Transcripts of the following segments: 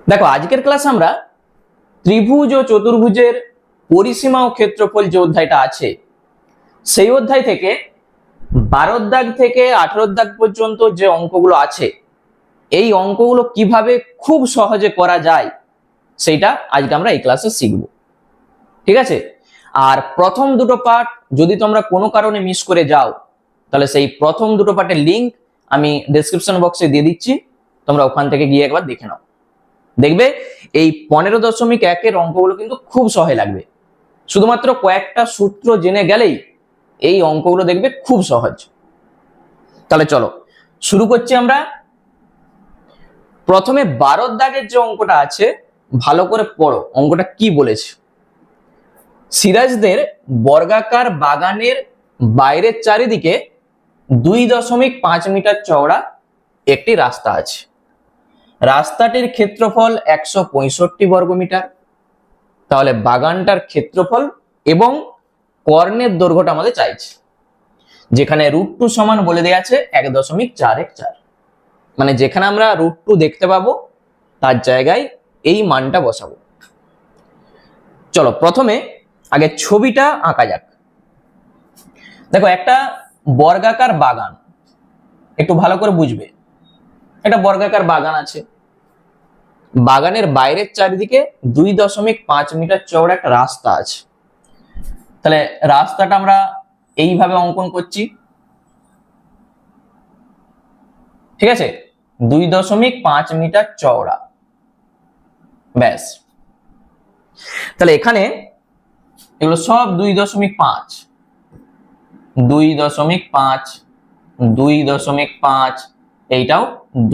দেখো আজকের ক্লাসে আমরা ত্রিভুজ ও চতুর্ভুজের পরিসীমা ও ক্ষেত্রফল যে অধ্যায়টা আছে সেই অধ্যায় থেকে 12 দাগ থেকে 18 দাগ পর্যন্ত যে অঙ্কগুলো আছে এই অঙ্কগুলো কিভাবে খুব সহজে করা যায় সেটা আজকে আমরা এই ক্লাসে শিখব। ঠিক আছে, আর প্রথম দুটো পার্ট যদি তোমরা কোনো কারণে মিস করে যাও তাহলে সেই প্রথম দুটো পার্টের লিংক আমি ডেসক্রিপশন বক্সে দিয়ে দিচ্ছি, তোমরা ওখান থেকে গিয়ে একবার দেখে নাও। দেখবে এই 15.1 অঙ্কগুলো কিন্তু খুব সহজ লাগবে, শুধুমাত্র কয়েকটা সূত্র জেনে গেলেই এই অঙ্কগুলো দেখবে খুব সহজ। তাহলে চলো শুরু করছি আমরা। প্রথমে 12 দাগের যে অঙ্কটা আছে ভালো করে পড়ো, অঙ্কটা কি বলেছে। সিরাজদের বর্গাকার বাগানের বাইরের চারিদিকে 2.5 মিটার চওড়া একটি রাস্তা আছে। রাস্তাটির ক্ষেত্রফল 165 বর্গমিটার। তাহলে বাগানটার ক্ষেত্রফল এবং কর্ণের দৈর্ঘ্যটা আমাদের চাইছে, যেখানে √2 সমান বলে দেয়া আছে 1.414, মানে যেখানে আমরা √2 দেখতে পাবো তার জায়গায় এই মানটা বসাবো। চলো প্রথমে আগে ছবিটা আঁকা যাক। দেখো একটা বর্গাকার বাগান, একটু ভালো করে বুঝবে। একটা বর্গাকার বাগান আছে, বাগানের বাইরের চারিদিকে 2.5 মিটার চওড়া একটা রাস্তা আছে। তাহলে রাস্তাটা আমরা এইভাবে অঙ্কন করছি, ঠিক আছে, 2.5 মিটার চওড়া, ব্যাস। তাহলে এখানে এগুলো সব 2.5, 2.5, 2.5, এইটাও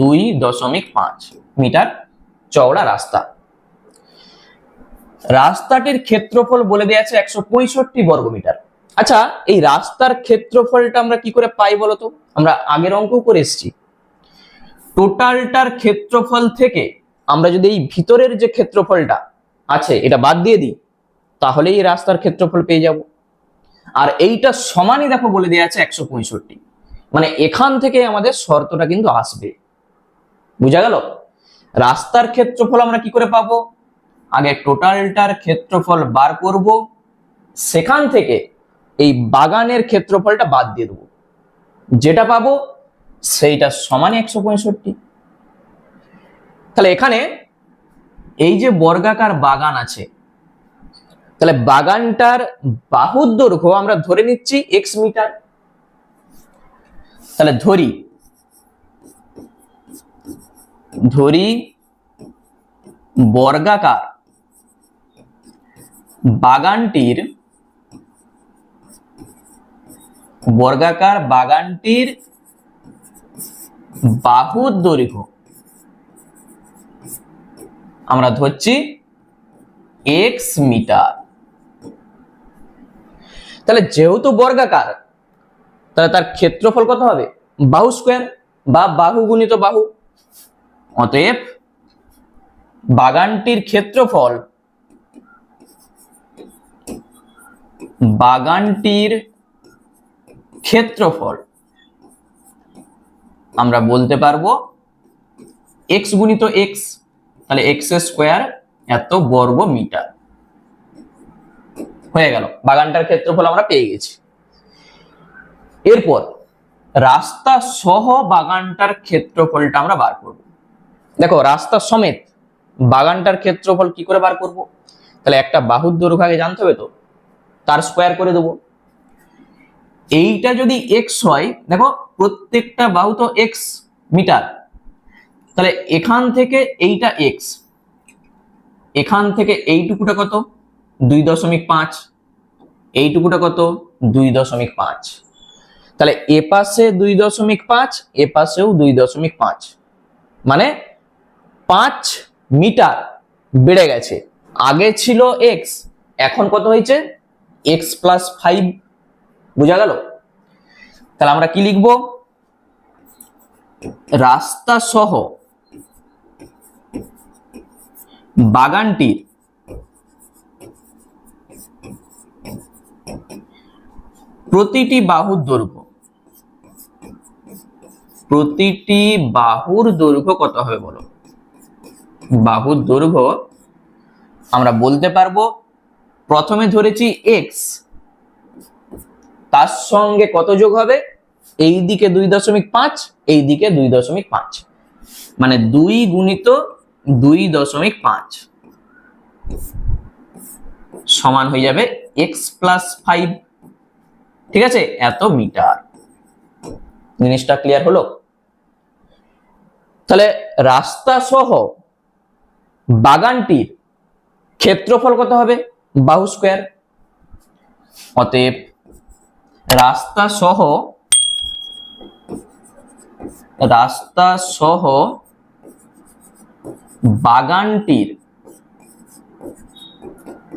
2.5 মিটার চওড়া রাস্তা। রাস্তাটির ক্ষেত্রফল বলে দেয়া আছে 165 বর্গমিটার। আচ্ছা, এই রাস্তার ক্ষেত্রফলটা আমরা কি করে পাই বলতো? আমরা আগের অঙ্ক করে এসেছি। টোটালটার ক্ষেত্রফল থেকে আমরা যদি এই ভিতরের যে ক্ষেত্রফলটা আছে এটা বাদ দিয়ে দিই তাহলে এই রাস্তার ক্ষেত্রফল পেয়ে যাব। আর এইটা সমানই দেখো বলে দেয়া আছে 165, মানে এখান থেকে আমাদের শর্তটা কিন্তু আসবে। বুঝা গেল? রাস্তার ক্ষেত্রফল আমরা কি করে পাবো? আগে টোটালটার ক্ষেত্রফল বার করব, সেখান থেকে এই বাগানের ক্ষেত্রফলটা বাদ দিয়ে দেবো, যেটা পাবো সেইটা সমান 165। তাহলে এখানে এই যে বর্গাকার বাগান আছে, তাহলে বাগানটার বাহুর দৈর্ঘ্য আমরা ধরে নিচ্ছি x মিটার। তাহলে ধরি বর্গাকার বাগানটির বাহুর দৈর্ঘ্য আমরা ধরছি x মিটার। তাহলে যেহেতু বর্গাকার তাহলে তার ক্ষেত্রফল কত হবে? বাহু স্কয়ার বা বাহু গুণিত বাহু। অতএব বাগানটির ক্ষেত্রফল আমরা বলতে পারবো x গুণিত x, তাহলে x স্কয়ার এত বর্গ মিটার হয়ে গেল। বাগানটার ক্ষেত্রফল আমরা পেয়ে গেছি। এরপর রাস্তা সহ বাগানটার ক্ষেত্রফলটা আমরা বার করব। দেখো রাস্তা সমেত বাগানটার ক্ষেত্রফল কি করে বার করব? তাহলে একটা বাহুর দৈর্ঘ্য আগে জানতে হবে, তো তার স্কয়ার করে দেব। এইটা যদি x হয়, দেখো প্রত্যেকটা বাহু তো x মিটার, তাহলে এখান থেকে এইটা x, এখান থেকে এইটুকুটা কত? 2.5, এইটুকুটা কত? 2.5। তাহলে এ পাশে 2.5, এ পাশেও 2.5, মানে 5 মিটার বেড়ে গেছে। আগে ছিল x, এখন কত হয়েছে? x + 5। বুঝা গেল? তাহলে আমরা কি লিখব? রাস্তা সহ বাগানটির প্রতিটি বাহুর দৈর্ঘ্য কত হবে বলো? বাহুর দৈর্ঘ্য আমরা বলতে পারবো প্রথমে ধরেছি x, তার সঙ্গে কত যোগ হবে, এই দিকে 2.5, এই দিকে 2.5, মানে 2 গুণিত 2.5 সমান হয়ে যাবে x প্লাস 5। ঠিক আছে, এত মিটার। জিনিসটা ক্লিয়ার হলো? তাহলে রাস্তা সহ বাগানটির ক্ষেত্রফল কত হবে, বাহু স্কয়ার। অতএব রাস্তা সহ বাগানটির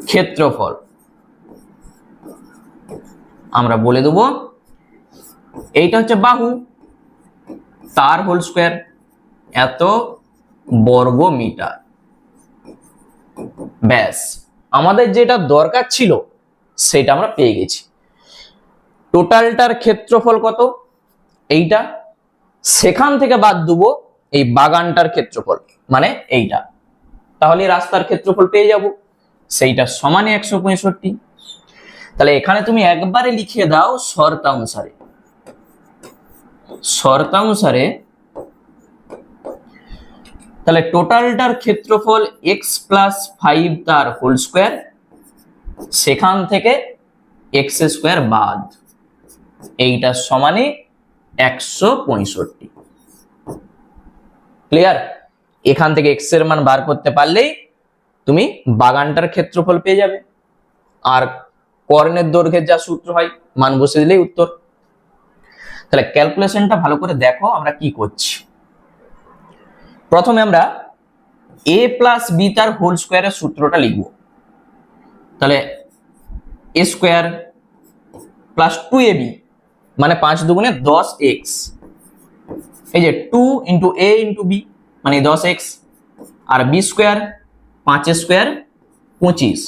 ক্ষেত্রফল আমরা বলে দেব, এইটা হচ্ছে বাহু, তার হোল স্কয়ার, এত বর্গ মিটার। ব্যাস, আমাদের যেটা দরকার ছিল সেটা আমরা পেয়ে গেছি। টোটালটার ক্ষেত্রফল কত, এইটা, সেখান থেকে বাদ দেবো এই বাগানটার ক্ষেত্রফল, মানে এইটা, তাহলে রাস্তার ক্ষেত্রফল পেয়ে যাব, সেইটা সমানে 165। তাহলে এখানে তুমি একবারে লিখে দাও শর্তানুসারে, তাহলে টোটালটার ক্ষেত্রফল x প্লাস 5 তার হোল স্কয়ার, সেখান থেকে x স্কয়ার বাদ, এইটা সমানে 165। ক্লিয়ার? এখান থেকে x এর মান বার করতে পারলেই তুমি বাগানটার ক্ষেত্রফল পেয়ে যাবে, আর কর্ণের দৈর্ঘ্যের যা সূত্র হয় মান বসে দিলেই উত্তর। তাহলে ক্যালকুলেশনটা ভালো করে দেখো আমরা কি করছি। প্রথমে আমরা a প্লাস বি তার হোল স্কয়ারের সূত্রটা লিখব। তাহলে a স্কয়ার প্লাস 2ab মানে 5 দুগুণে 10x, এই যে 2 ইন্টু a ইন্টু b মানে 10x, আর b square 5 square 25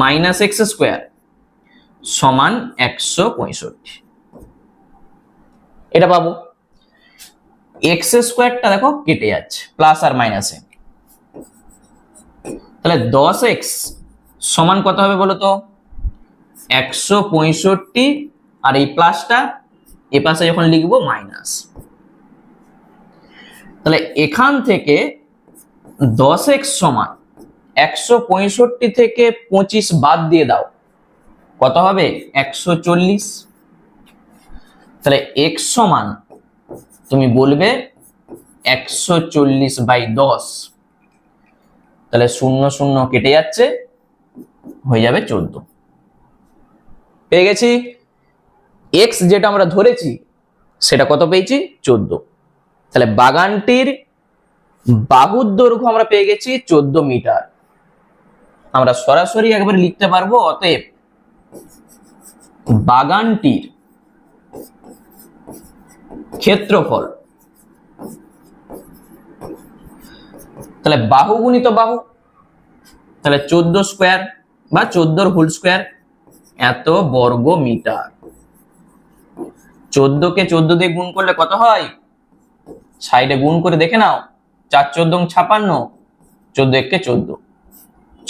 minus x square সমান 165। এটা পাবো। x স্কয়ারটা দেখো কেটে যাচ্ছে প্লাস আর মাইনাসে, তাহলে 10x সমান কত হবে বলো তো, 165, আর এই প্লাসটা এ পাশে যখন লিখবো মাইনাস। তাহলে এখান থেকে 10x সমান 165 থেকে 25 বাদ দিয়ে দাও, কত হবে, 140। তাহলে x সমান তুমি বলবে 140/10, তাহলে 0 0 কেটে যাচ্ছে, হয়ে যাবে 14। পেয়ে গেছি। x যেটা আমরা ধরেছি সেটা কত পেয়েছি, 14। তাহলে বাগানটির বাহুর দৈর্ঘ্য আমরা পেয়ে গেছি 14 মিটার। আমরা সরাসরি একবার লিখতে পারবো, অতএব বাগানটির ক্ষেত্রফল, তাহলে বাহু গুণিত বাহু, তাহলে 14 স্কয়ার বা 14 হোল স্কয়ার, এত বর্গ মিটার। 14 কে 14 দিয়ে গুণ করলে কত হয়, সাইডে গুণ করে দেখে নাও, 4 14 56, 14 1 কে 14,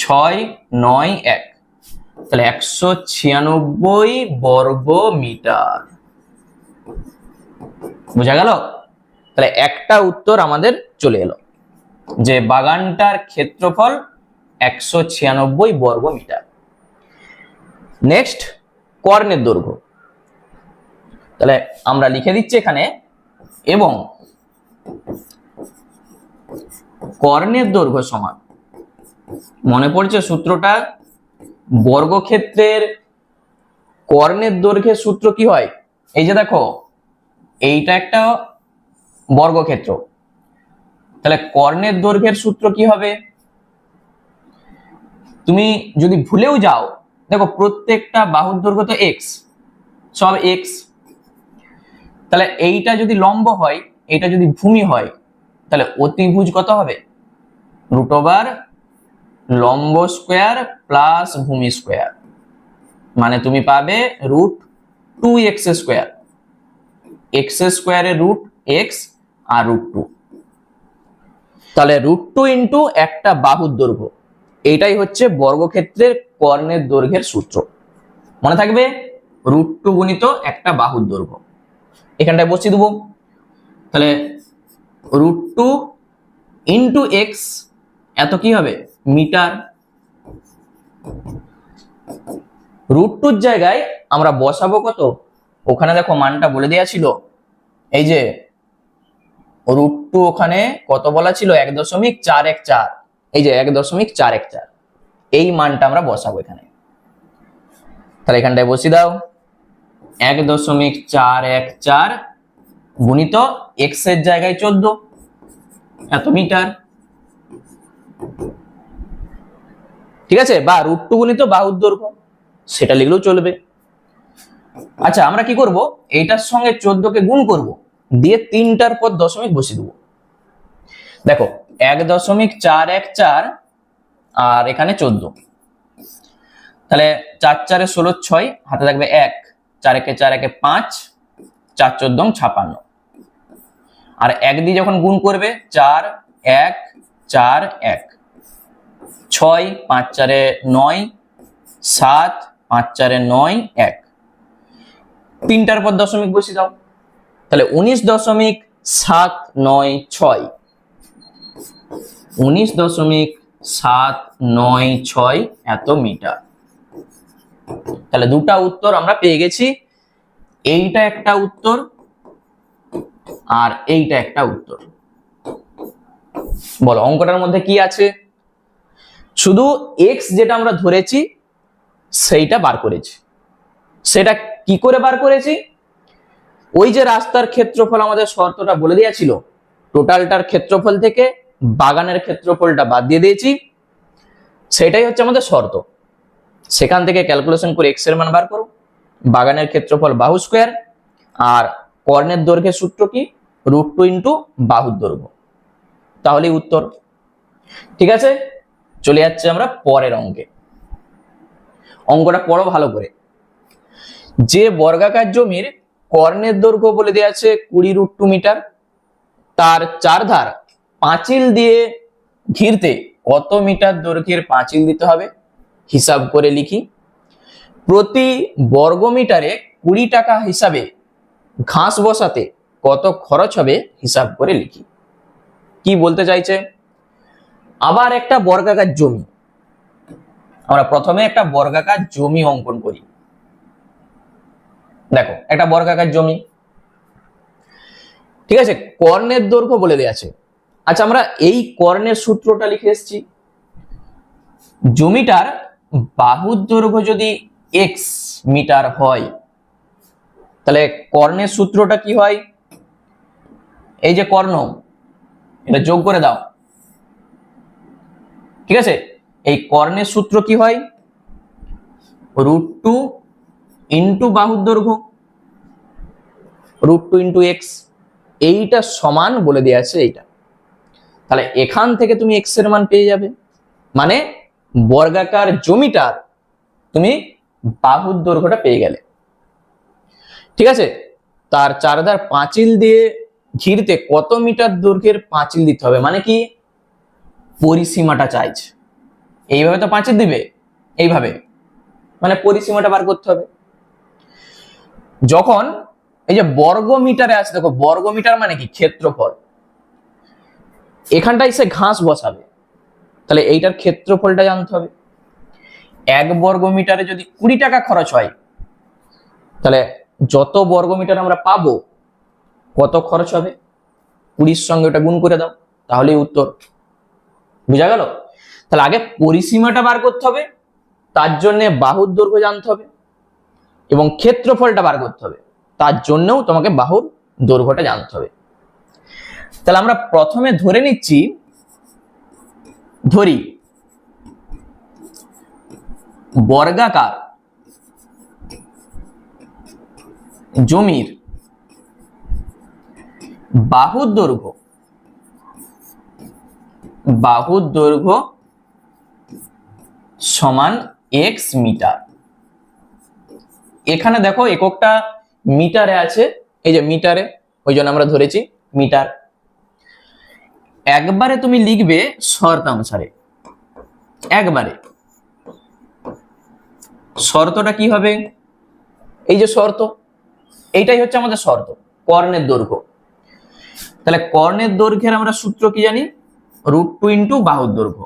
6 9 1, তাহলে 196 বর্গ মিটার। বুঝা গেল? তাহলে একটা উত্তর আমাদের চলে এলো যে বাগানটার ক্ষেত্রফল 196 বর্গ মিটার। নেক্সট, কর্ণের দৈর্ঘ্য। তাহলে আমরা লিখে দিচ্ছি এখানে, এবং কর্ণের দৈর্ঘ্য সমান, মনে পড়ছে সূত্রটা, বর্গক্ষেত্রের কর্ণের দৈর্ঘ্যের সূত্র কি হয়, এই যে দেখো এইটা একটা বর্গক্ষেত্র, তাহলে কর্ণের দৈর্ঘ্যের সূত্র কি হবে, তুমি যদি ভুলেও যাও, দেখো প্রত্যেকটা বাহুর দৈর্ঘ্য তো x, সব x, তাহলে এইটা যদি লম্ব হয়, এইটা যদি ভূমি হয়, তাহলে অতিভুজ কত হবে, √ লম্ব স্কয়ার প্লাস ভূমি স্কয়ার, মানে তুমি পাবে √2x স্কয়ার, x স্কয়ারের √x আর √2। তাহলে √2 ইন্টু একটা বাহুর দৈর্ঘ্য, এইটাই হচ্ছে বর্গক্ষেত্রের কর্ণের দৈর্ঘ্যের সূত্র। মনে থাকবে, √2 গুণিত একটা বাহুর দৈর্ঘ্য, এখানটায় বসিয়ে দেবো। তাহলে √2 ইন্টু এক্স, এত কি হবে মিটার। √2 জায়গায় আমরা বসাবো কত, ওখানে দেখো মানটা বলে দেওয়া ছিল, এই যে √2 ওখানে কত বলা ছিল 1.414, এই যে 1.414, এই মানটা আমরা বসাবো এখানে। তাহলে এখানটায় বসিয়ে দাও 1.414 গুণিত এক্স এর জায়গায় 14, এত মিটার। ঠিক আছে, বা √2 গুণিত বাহুর দৈর্ঘ্য, সেটা লিখলেও চলবে। আচ্ছা, আমরা কি করব, এইটার সঙ্গে 14 কে গুণ করব, দিয়ে 3টার পর দশমিক বসিয়ে দেবো। দেখো 1.414 আর এখানে 14, তাহলে 4 4 16 6, হাতে থাকবে 1, 4 1 4 1 5, 4 14 56, আর 1 দিয়ে যখন গুণ করবে 4 1 4 1, 6 5 4 9, 7 5 4 9 1, 3টার পর দশমিক বসিয়ে দাও, তাহলে 19.796, 19.796 এত মিটার। তাহলে দুটা উত্তর আমরা পেয়ে গেছি, এইটা একটা উত্তর আর এইটা একটা উত্তর। বলো অঙ্কটার মধ্যে কি আছে, শুধু এক্স যেটা আমরা ধরেছি সেইটা বার করেছি। সেটা কি করে বার করেছি, ওই যে রাস্তার ক্ষেত্রফল আমাদের শর্তটা বলে দেওয়া ছিল, টোটালটার ক্ষেত্রফল থেকে বাগানের ক্ষেত্রফলটা বাদ দিয়ে দিয়েছি, সেটাই হচ্ছে আমাদের শর্ত। সেখান থেকে ক্যালকুলেশন করে এক্স এর মান বার করো, বাগানের ক্ষেত্রফল বাহু স্কোয়ার, আর কর্ণের দৈর্ঘ্যের সূত্র কি, √2 ইন্টু বাহুর দৈর্ঘ্য, তাহলেই উত্তর। ঠিক আছে, চলে যাচ্ছে আমরা পরের অঙ্কে। অঙ্কটা পড়ো ভালো করে। যে বর্গাকার জমির কর্ণের দৈর্ঘ্য বলে দেওয়া আছে 20 √2 মিটার, তার চারধার পাঁচিল দিয়ে ঘিরতে কত মিটার দৈর্ঘ্যের পাঁচিল দিতে হবে হিসাব করে লিখি। প্রতি বর্গমিটারে 20 টাকা হিসাবে ঘাস বসাতে কত খরচ হবে হিসাব করে লিখি। কি বলতে চাইছে, আবার একটা বর্গাকার জমি, আমরা প্রথমে একটা বর্গাকার জমি অঙ্কন করি। দেখো একটা বর্গাকার জমি, ঠিক আছে, কর্ণের দৈর্ঘ্য বলে দেওয়া আছে। আচ্ছা, আমরা এই কর্ণের সূত্রটা লিখে এসেছি। জমিটার বাহুর দৈর্ঘ্য যদি x মিটার হয়, তাহলে কর্ণের সূত্রটা কি হয়, এই যে কর্ণ, এটা যোগ করে দাও। ঠিক আছে, এই কর্ণের সূত্র কি হয়, √2 ইন্টু বাহুর দৈর্ঘ্য, √2 ইন্টু এক্স, এইটা সমান বলে দেওয়া আছে এইটা। তাহলে এখান থেকে তুমি এক্স এর মান পেয়ে যাবে, মানে বর্গাকার জমিটার তুমি বাহুর দৈর্ঘ্যটা পেয়ে গেলে। ঠিক আছে, তার চারধার পাঁচিল দিয়ে ঘিরতে কত মিটার দৈর্ঘ্যের পাঁচিল দিতে হবে, মানে কি পরিসীমাটা চাইছে। এইভাবে তো পাঁচিল দিবে, এইভাবে, মানে পরিসীমাটা বার করতে হবে। যখন এই যে বর্গ মিটারে আছে, দেখো বর্গ মিটার মানে কি ক্ষেত্রফল, এখানটায় সে ঘাস বসাবে, তাহলে এইটার ক্ষেত্রফলটা জানতে হবে। 1 বর্গ মিটারে যদি 20 টাকা খরচ হয়, তাহলে যত বর্গ মিটার আমরা পাবো কত খরচ হবে, 20 সঙ্গে ওটা গুণ করে দাও, তাহলেই উত্তর। বুঝা গেল? তাহলে আগে পরিসীমাটা বার করতে হবে, তার জন্য বাহুর দৈর্ঘ্য জানতে হবে, এবং ক্ষেত্রফলটা বার করতে হবে, তার জন্যও তোমাকে বাহুর দৈর্ঘ্যটা জানতে হবে। তাহলে আমরা প্রথমে ধরে নিচ্ছি, ধরি বর্গাকার জমির বাহুর দৈর্ঘ্য সমান x মিটার। এখানে দেখো এককটা মিটারে আছে, এই যে মিটারে, ওই জন্য আমরা ধরেছি মিটার। একবারে তুমি লিখবে শর্তানুসারে, একবারে। শর্তটা কি হবে? এই যে শর্ত, এইটাই হচ্ছে আমাদের শর্ত, কর্ণের দৈর্ঘ্য। তাহলে কর্ণের দৈর্ঘ্যের আমরা সূত্র কি জানি? √2 ইন্টু বাহুর দৈর্ঘ্য,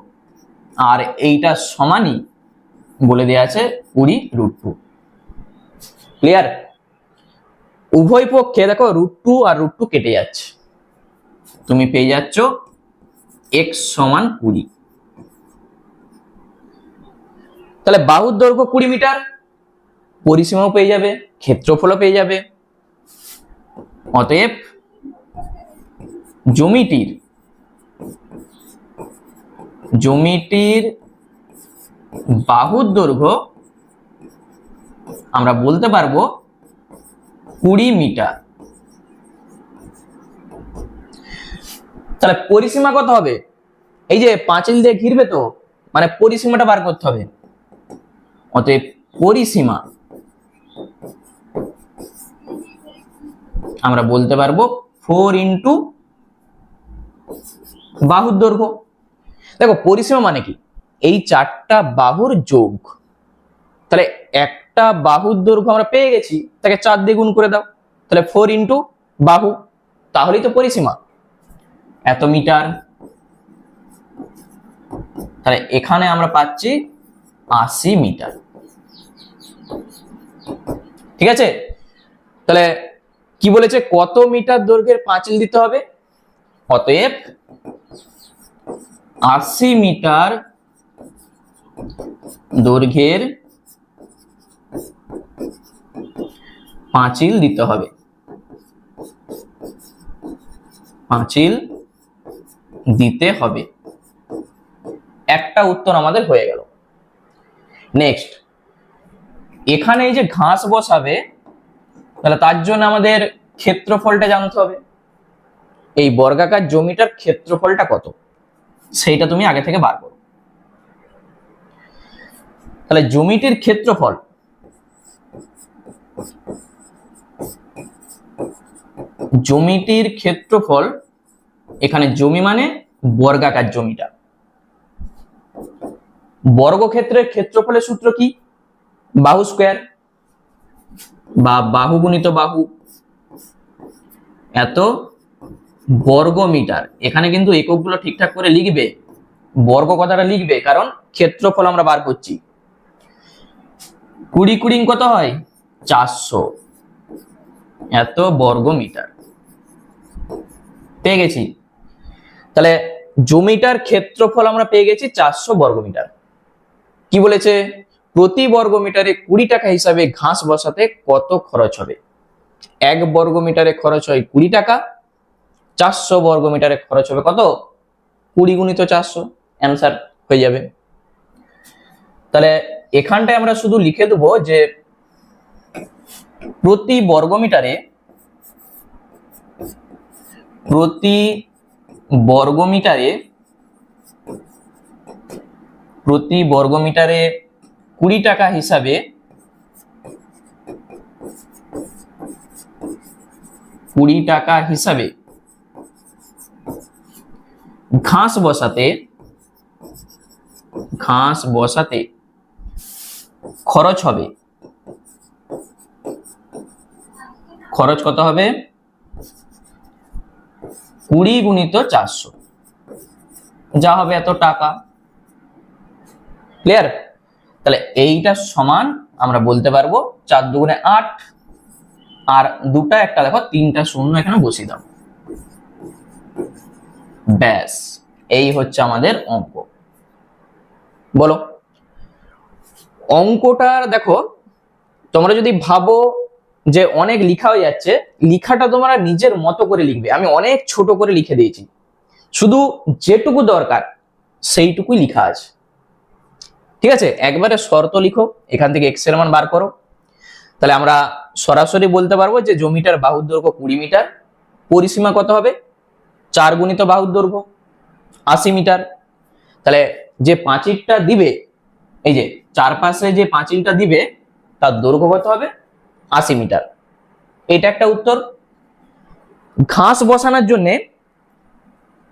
আর এইটা সমানই বলে দেওয়া আছে 20√2। ক্লিয়ার? উভয় পক্ষে দেখো √2 আর √2 কেটে যাচ্ছে, তুমি পেয়ে যাচ্ছ x সমান 20। তাহলে বাহুর দৈর্ঘ্য 20 মিটার, পরিসীমাও পেয়ে যাবে, ক্ষেত্রফলও পেয়ে যাবে। অতএব জমিটির বাহুর দৈর্ঘ্য আমরা বলতে পারবো 20 মিটার। তাহলে পরিসীমা কত হবে? এই যে পাঁচিল দিয়ে ঘিরবে তো, মানে পরিসীমাটা বার করতে হবে। অতএব পরিসীমা আমরা বলতে পারবো 4 ইন্টু বাহুর দৈর্ঘ্য। দেখো পরিসীমা মানে কি? এই 4টা বাহুর যোগ। তাহলে একটা বাহুর দৈর্ঘ্য আমরা পেয়ে গেছি, তাকে 4 দিয়ে গুণ করে দাও, তাহলে 4 ইন্টু বাহু, তাহলেই তো পরিসীমা এত মিটার। তাহলে এখানে আমরা পাচ্ছি 80 মিটার। ঠিক আছে? তাহলে কি বলেছে? কত মিটার দৈর্ঘ্যের পাঁচিল দিতে হবে? অতএব 80 মিটার দৈর্ঘ্যের পাঁচিল দিতে হবে, পাঁচিল দিতে হবে। একটা উত্তর আমাদের হয়ে গেল। নেক্সট, এখানে এই যে ঘাস বসাবে, তাহলে তার জন্য আমাদের ক্ষেত্রফলটা জানতে হবে। এই বর্গাকার জমিটার ক্ষেত্রফলটা কত, সেইটা তুমি আগে থেকে বার করো। তাহলে জমিটির ক্ষেত্রফল, জমিটির ক্ষেত্রফল, এখানে জমি মানে বর্গাকার জমিটা। বর্গক্ষেত্রের ক্ষেত্রফলের সূত্র কি? বাহু স্কয়ার বা বাহু গুণিত বাহু এত বর্গ মিটার। এখানে কিন্তু এককগুলো ঠিকঠাক করে লিখবে, বর্গ কথাটা লিখবে, কারণ ক্ষেত্রফল আমরা বার করছি। 20 কত হয়? 400, এত বর্গ মিটার পেয়ে গেছি। তাহলে জমিটার ক্ষেত্রফল আমরা পেয়ে গেছি 400 বর্গ মিটার। কি বলেছে? প্রতি বর্গ মিটারে 20 টাকা হিসাবে ঘাস বসাতে কত খরচ হবে? 1 বর্গ মিটারে খরচ হয় 20 টাকা, 400 বর্গ মিটারে খরচ হবে কত? 20 গুণিত 400, অ্যান্সার হয়ে যাবে। তাহলে এখানটায় আমরা শুধু লিখে দেবো যে প্রতি বর্গ মিটারে, প্রতি বর্গ মিটারে, প্রতি বর্গ মিটারে 20 টাকা হিসাবে, 20 টাকা হিসাবে ঘাস বসাতে, ঘাস বসাতে খরচ হবে। খরচ কত হবে? 20 গুণিত 400, যা হবে এত টাকা। ক্লিয়ার? তাহলে এইটা সমান আমরা বলতে পারবো 4 দুগুণে 8, আর দুটা একটা দেখো 3টা শূন্য এখানে বসিয়ে দাও, ব্যাস এই হচ্ছে আমাদের অঙ্ক। বলো অঙ্কটার দেখো, তোমরা যদি ভাবো যে অনেক লিখা হয়ে যাচ্ছে, লিখাটা তোমরা নিজের মতো করে লিখবে। আমি অনেক ছোট করে লিখে দিয়েছি, শুধু যেটুকু দরকার সেইটুকুই লিখা আছে। ঠিক আছে? একবারে শর্ত লিখো, এখান থেকে x এর মান বার করো। তাহলে আমরা সরাসরি বলতে পারবো যে জমিটার বাহুর দৈর্ঘ্য 20 মিটার, পরিসীমা কত হবে? 4 গুণিত বাহুর দৈর্ঘ্য 80 মিটার। তাহলে যে পাঁচিলটা দিবে, এই যে চারপাশে যে পাঁচিলটা দিবে, তার দৈর্ঘ্য কত হবে? 80 মিটার। এটা একটা উত্তর। ঘাস বসানোর জন্য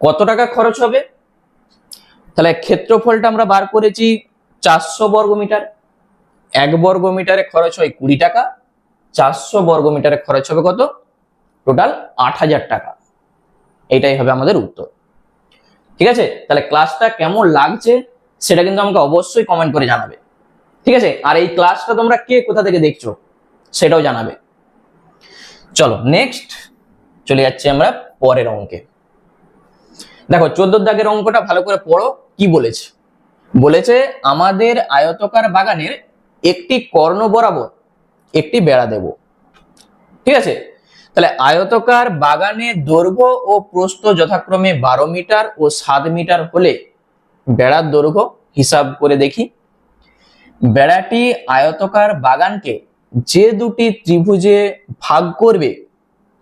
কত টাকা খরচ হবে? তাহলে ক্ষেত্রফলটা আমরা বার করেছি 400 বর্গমিটার। 1 বর্গ মিটারে খরচ হয় 20 টাকা, 400 বর্গ মিটারে খরচ হবে কত? টোটাল 8000 টাকা। এটাই হবে আমাদের উত্তর। ঠিক আছে, তাহলে ক্লাসটা কেমন লাগছে সেটা কিন্তু আমাকে অবশ্যই কমেন্ট করে জানাবে। ঠিক আছে, আর এই ক্লাসটা তোমরা কে কোথা থেকে দেখছো সেটাও জানাবে। চলো নেক্সট চলে যাচ্ছি আমরা পরের অঙ্কে। দেখো 14 দাগের অঙ্কটা ভালো করে পড়ো। কি বলেছে? বলেছে আমাদের আয়তকার বাগানের একটি কর্ণ বরাবর একটি বেড়া দেব। ঠিক আছে, তাহলে আয়তকার বাগানের দৈর্ঘ্য ও প্রস্থ যথাক্রমে 12 মিটার ও 7 মিটার হলে বেড়ার দৈর্ঘ্য হিসাব করে দেখি। বেড়াটি আয়তকার বাগানকে যে দুটি ত্রিভুজে ভাগ করবে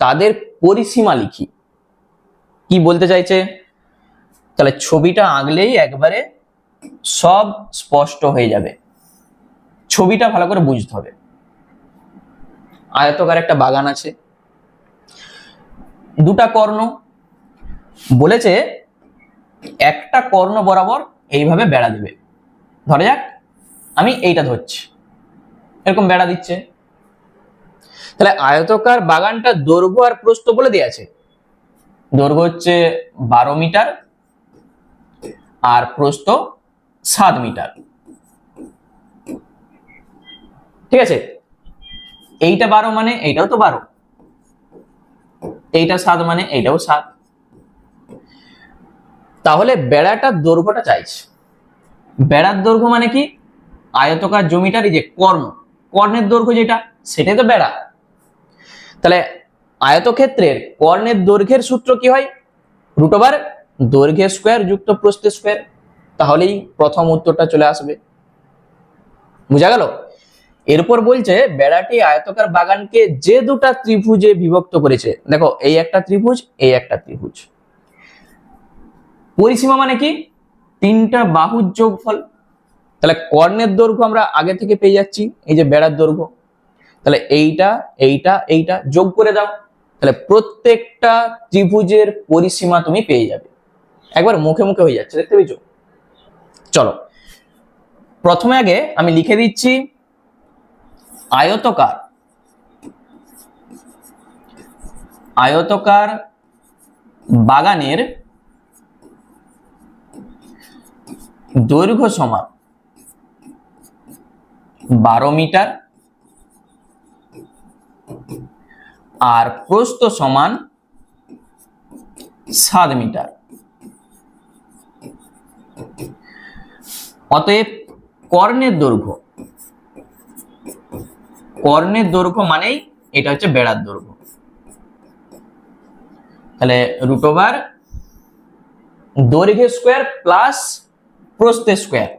তাদের পরিসীমা লিখি। কি বলতে চাইছে? তাহলে ছবিটা আঁকলেই একবারে সব স্পষ্ট হয়ে যাবে। ছবিটা ভালো করে বুঝতে হবে। আয়তকার একটা বাগান আছে, দুটা কর্ণ বলেছে, একটা কর্ণ বরাবর এইভাবে বেড়া দেবে। ধরে যাক আমি এইটা ধরছি, এরকম বেড়া দিচ্ছে। তাহলে আয়তকার বাগানটা দৈর্ঘ্য আর প্রস্থ বলে দেয়া আছে। দৈর্ঘ্য হচ্ছে 12 মিটার আর প্রস্থ 7 মিটার। ঠিক আছে, এইটা 12 মানে এইটাও তো 12, এইটা 7 মানে এইটাও 7। তাহলে বেড়াটার দৈর্ঘ্যটা চাইছে। বেড়ার দৈর্ঘ্য মানে কি? আয়তকার জমিটার এই যে কর্ণ, কর্ণের দৈর্ঘ্য যেটা সেটাই তো বেড়া। তাহলে আয়তক্ষেত্রের কর্ণের দৈর্ঘ্যের সূত্র কি হয়? √, দৈর্ঘ্য স্কয়ার যুক্ত প্রস্থ স্কয়ার। তাহলেই প্রথম উত্তরটা চলে আসবে। বুঝা গেল? এরপর বলছে বেড়াটি আয়তকার বাগানকে যে দুটা ত্রিভুজে বিভক্ত করেছে। দেখো এই একটা ত্রিভুজ, এই একটা ত্রিভুজ। পরিসীমা মানে কি? তিনটা বাহুর যোগফল। তাহলে কর্ণের দৈর্ঘ্য আমরা আগে থেকে পেয়ে যাচ্ছি, এই যে বেড়ার দৈর্ঘ্য। তাহলে এইটা এইটা এইটা যোগ করে দাও, তাহলে প্রত্যেকটা ত্রিভুজের পরিসীমা তুমি পেয়ে যাবে। একবার মুখে মুখে হয়ে যাচ্ছে, দেখতে পেয়েছো? চলো প্রথমে আগে আমি লিখে দিচ্ছি আয়তকার বাগানের দৈর্ঘ্য সমান 12 মিটার আর প্রস্থ সমান 7 মিটার। অতএব কর্ণের দৈর্ঘ্য মানেই এটা হচ্ছে বেড়ার দৈর্ঘ্য। তাহলে √, দৈর্ঘ্য স্কয়ার প্লাস প্রস্থ স্কয়ার।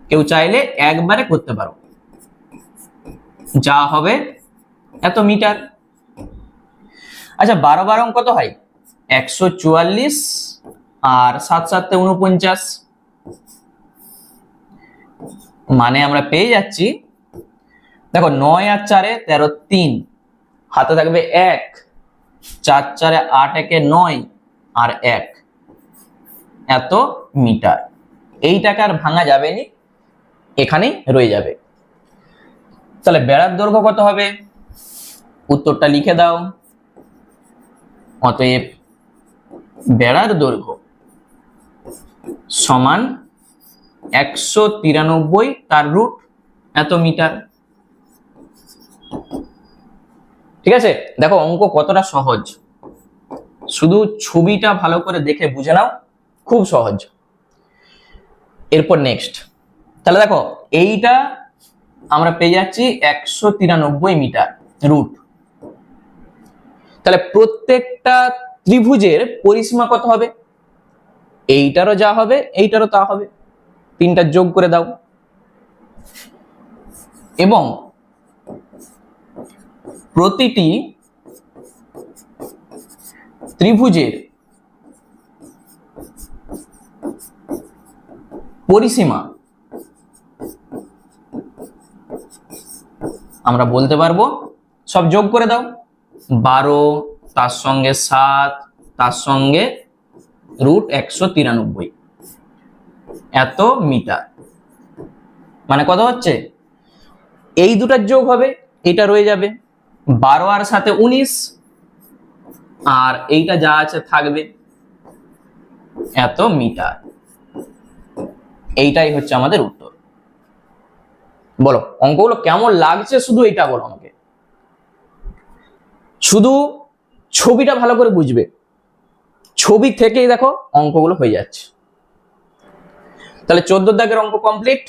কেউ চাইলে একবারে করতে পারো, যা হবে এত মিটার। আচ্ছা 12 কত হয়? 144 আর 7 7 49, মানে আমরা পেয়ে যাচ্ছি, দেখো 9 আর 4 13 3, হাতে থাকবে 1, 4 4 8 1 9 আর 1, এত মিটার। এই টাকা আর ভাঙা যাবে না, এখানেই রয়ে যাবে। তাহলে বেড়ার দৈর্ঘ্য কত হবে? উত্তরটা লিখে দাও। অতএব বেড়ার দৈর্ঘ্য সমান 193 তার রুট এত মিটার। ঠিক আছে, দেখো অঙ্ক কতটা সহজ, শুধু ছবিটা ভালো করে দেখে বুঝে নাও, খুব সহজ। এরপর নেক্সট, তাহলে দেখো এইটা আমরা পেয়ে যাচ্ছি 193 মিটার রুট। তাহলে প্রত্যেকটা ত্রিভুজের পরিসীমা কত হবে? এইটারও যা হবে এইটারও তা হবে, তিনটা যোগ করে দাও। এবং প্রতিটি ত্রিভুজের পরিসীমা আমরা বলতে পারবো, সব যোগ করে দাও। 12 তার সঙ্গে 7 তার সঙ্গে √193 এত মিটার। মানে কত হচ্ছে, এই দুটার যোগ হবে, এটা রয়ে যাবে 12 আর সাথে 19, আর এইটা যা আছে থাকবে এত মিটার। এইটাই হচ্ছে আমাদের উত্তর। বলো অঙ্কগুলো কেমন লাগছে, শুধু এটা বলো আমাকে, শুধু ছবিটা ভালো করে বুঝবে, ছবি থেকেই দেখো অঙ্কগুলো হয়ে যাচ্ছে। তাহলে 14 দাগের অঙ্ক কমপ্লিট।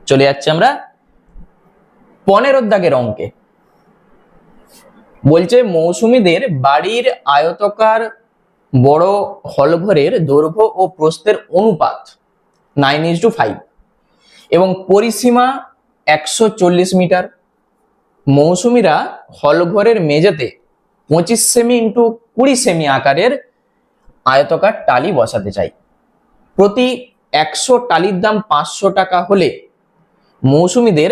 চলে যাচ্ছে আমরা 15 দাগের অঙ্কে। বলছে মৌসুমীদের বাড়ির আয়তকার বড় হলঘরের দৈর্ঘ্য ও প্রস্থের অনুপাত 9:5 এবং পরিসীমা 140 মিটার। মৌসুমীরা হলঘরের মেঝেতে 25 সেমি ইন্টু 20 সেমি আকারের আয়তকার টালি বসাতে চাই। প্রতি 100 টালির দাম 500 টাকা হলে মৌসুমীদের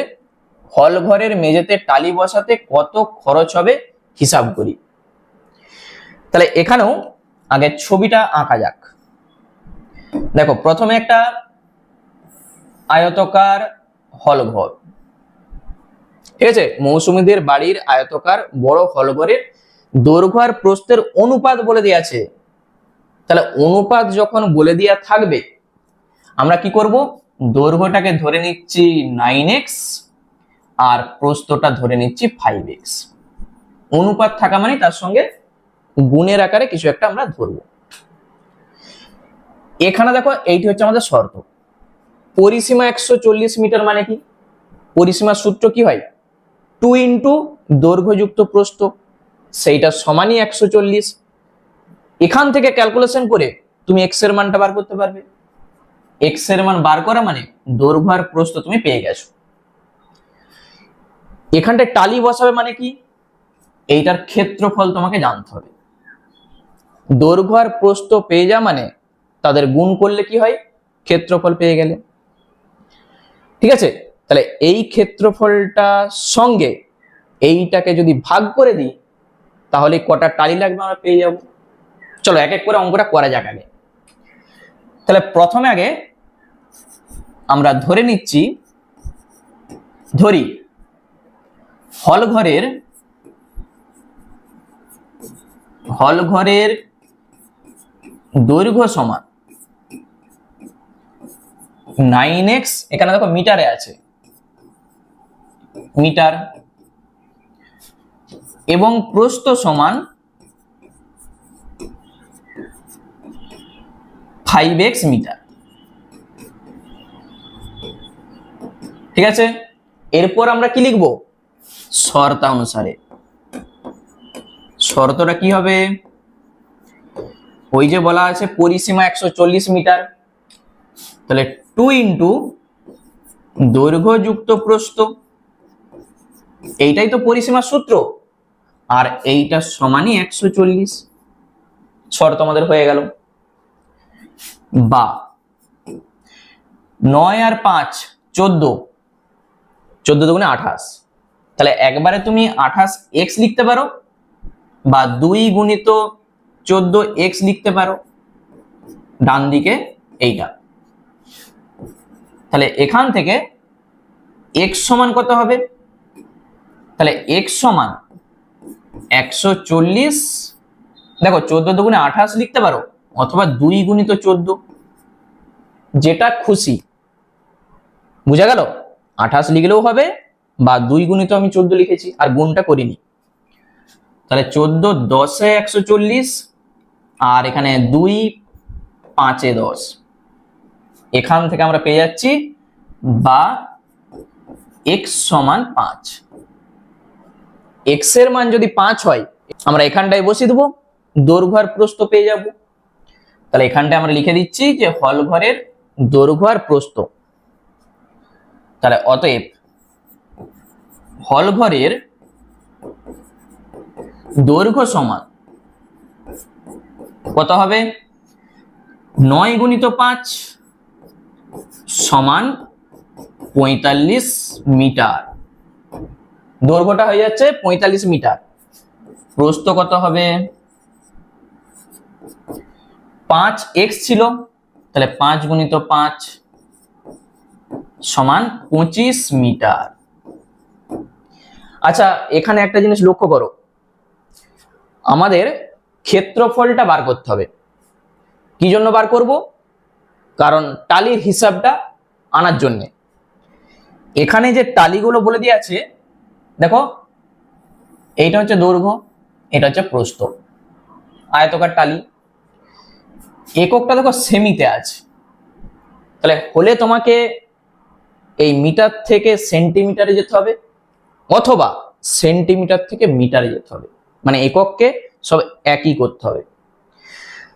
হলঘরের মেঝেতে টালি বসাতে কত খরচ হবে হিসাব করি। তাহলে এখানেও আগে ছবিটা আঁকা যাক। দেখো প্রথমে একটা আয়তকার হলঘর, ঠিক আছে, মৌসুমীদের বাড়ির আয়তকার বড় হলঘরের দৈর্ঘ্য আর প্রস্থের অনুপাত বলে দেয়া আছে। তাহলে অনুপাত যখন বলে দেয়া থাকবে, আমরা কি করব, দৈর্ঘ্যটাকে ধরে নিচ্ছি 9x আর প্রস্থটা ধরে নিচ্ছি 5x। অনুপাত থাকা মানে তার সঙ্গে গুণের আকারে কিছু একটা আমরা ধরবো। এখানে দেখো এইটি হচ্ছে আমাদের শর্ত। পরিসীমা 140 মিটার মানে কি, পরিসীমার সূত্র কি হয়, 2 ইন্টু দৈর্ঘ্য যুক্ত প্রস্থ, সেইটা সমানই 140। এখান থেকে ক্যালকুলেশন করে তুমি x এর মানটা বার করতে পারবে। x এর মান বার করা মানে দৈর্ঘ্য আর প্রস্থ তুমি পেয়ে গেছো। এখানটায় টালি বসাবে মানে কি, এইটার ক্ষেত্রফল তোমাকে জানতে হবে। দৈর্ঘ্য আর প্রস্থ পেয়ে যা মানে তাদের গুণ করলে কি হয়, ক্ষেত্রফল পেয়ে গেলে। ঠিক আছে, তাহলে এই ক্ষেত্রফলটা সঙ্গে এইটাকে যদি ভাগ করে দিই তাহলে কটা টালি লাগবে আমরা পেয়ে যাব। চলো এক এক করে অঙ্কটা করা যাক আগে। তাহলে প্রথমে আগে আমরা ধরে নিচ্ছি, ধরি হলঘরের দৈর্ঘ্য সমান 9x, এখানে দেখো মিটারে আছে, মিটার, এবং প্রস্থ সমান 5x মিটার। ঠিক আছে, এরপর আমরা কি লিখবো, শর্তানুসারে। শর্তটা কি হবে, ওই যে বলা আছে পরিসীমা 140 মিটার, তাহলে 2 ইন্টু দৈর্ঘ্য যুক্ত প্রস্থ, এইটাই তো পরিসীমার সূত্র, আর এইটা সমানই 140। শর্ত আমাদের হয়ে গেল। বা 9 আর 5 14, 14 দুগুণে 28, তাহলে একবারে তুমি 28x লিখতে পারো বা 2 গুণিত 14x লিখতে পারো, ডান দিকে এইটা। তাহলে এখান থেকে x সমান কত হবে, তাহলে x সমান 140, দেখো 14 দুগুণে 28 লিখতে পারো অথবা 2 গুণিত 14, যেটা খুশি। বুঝা গেল, 28 লিখলেও হবে বা 2 গুণিত আমি 14 লিখেছি আর গুণটা করিনি। তাহলে 14 10 এ 140 আর এখানে 2 5 এ 10, এখান থেকে আমরা পেয়ে যাচ্ছি বা x সমান 5। x এর মান যদি 5 হয় আমরা এখানটায় বসিয়ে দেবো, দৈর্ঘ্য আর প্রস্থ পেয়ে যাব। তাহলে এখানটায় আমরা লিখে দিচ্ছি যে হলঘরের দৈর্ঘ্য আর প্রস্থ। তাহলে অতএব হলঘরের দৈর্ঘ্য সমান কত হবে, 9 গুণিত 5 সমান 45 মিটার। দৈর্ঘ্যটা হয়ে যাচ্ছে 45 মিটার। প্রস্থ কত হবে, 5x ছিল, তাহলে 5 গুণিত 5 সমান 25 মিটার। আচ্ছা, এখানে একটা জিনিস লক্ষ্য করো, আমাদের ক্ষেত্রফলটা বার করতে হবে। কি জন্য বার করব? কারণ টালির হিসাবটা আনার জন্য। এখানে যে টালিগুলো বলে দিয়ে আছে, দেখো এইটা হচ্ছে দৈর্ঘ্য, এটা হচ্ছে প্রস্থ, আয়তকার টালি। এককটা দেখো সেমিতে আছে, তাহলে হলে তোমাকে এই মিটার থেকে সেন্টিমিটারে যেতে হবে, অথবা সেন্টিমিটার থেকে মিটারে যেতে হবে, মানে একককে সব একই করতে হবে।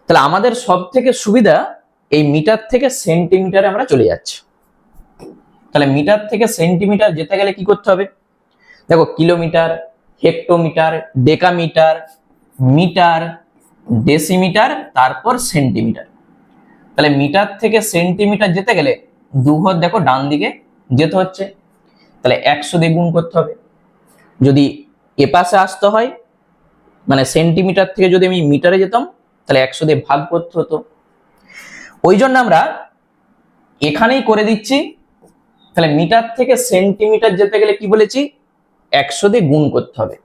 তাহলে আমাদের সব থেকে সুবিধা এই মিটার থেকে সেন্টিমিটারে আমরা চলে যাচ্ছি। তাহলে মিটার থেকে সেন্টিমিটার যেতে গেলে কি করতে হবে? দেখো kilometre, hectometre, decametre, metre, decimetre, তারপর সেন্টিমিটার। তাহলে মিটার থেকে সেন্টিমিটার যেতে গেলে দুঘর দেখো ডান দিকে যেতে হচ্ছে, তাহলে 100 দিয়ে গুণ করতে হবে। যদি এপাশে আসতে হয়, মানে সেন্টিমিটার থেকে যদি আমি মিটারে যেতাম, তাহলে 100 দিয়ে ভাগ করতে হতো। ওই জন্য আমরা এখানেই করে দিচ্ছি। তাহলে মিটার থেকে সেন্টিমিটার যেতে গেলে কি বলেছি? 100 দিয়ে গুণ করতে হবে।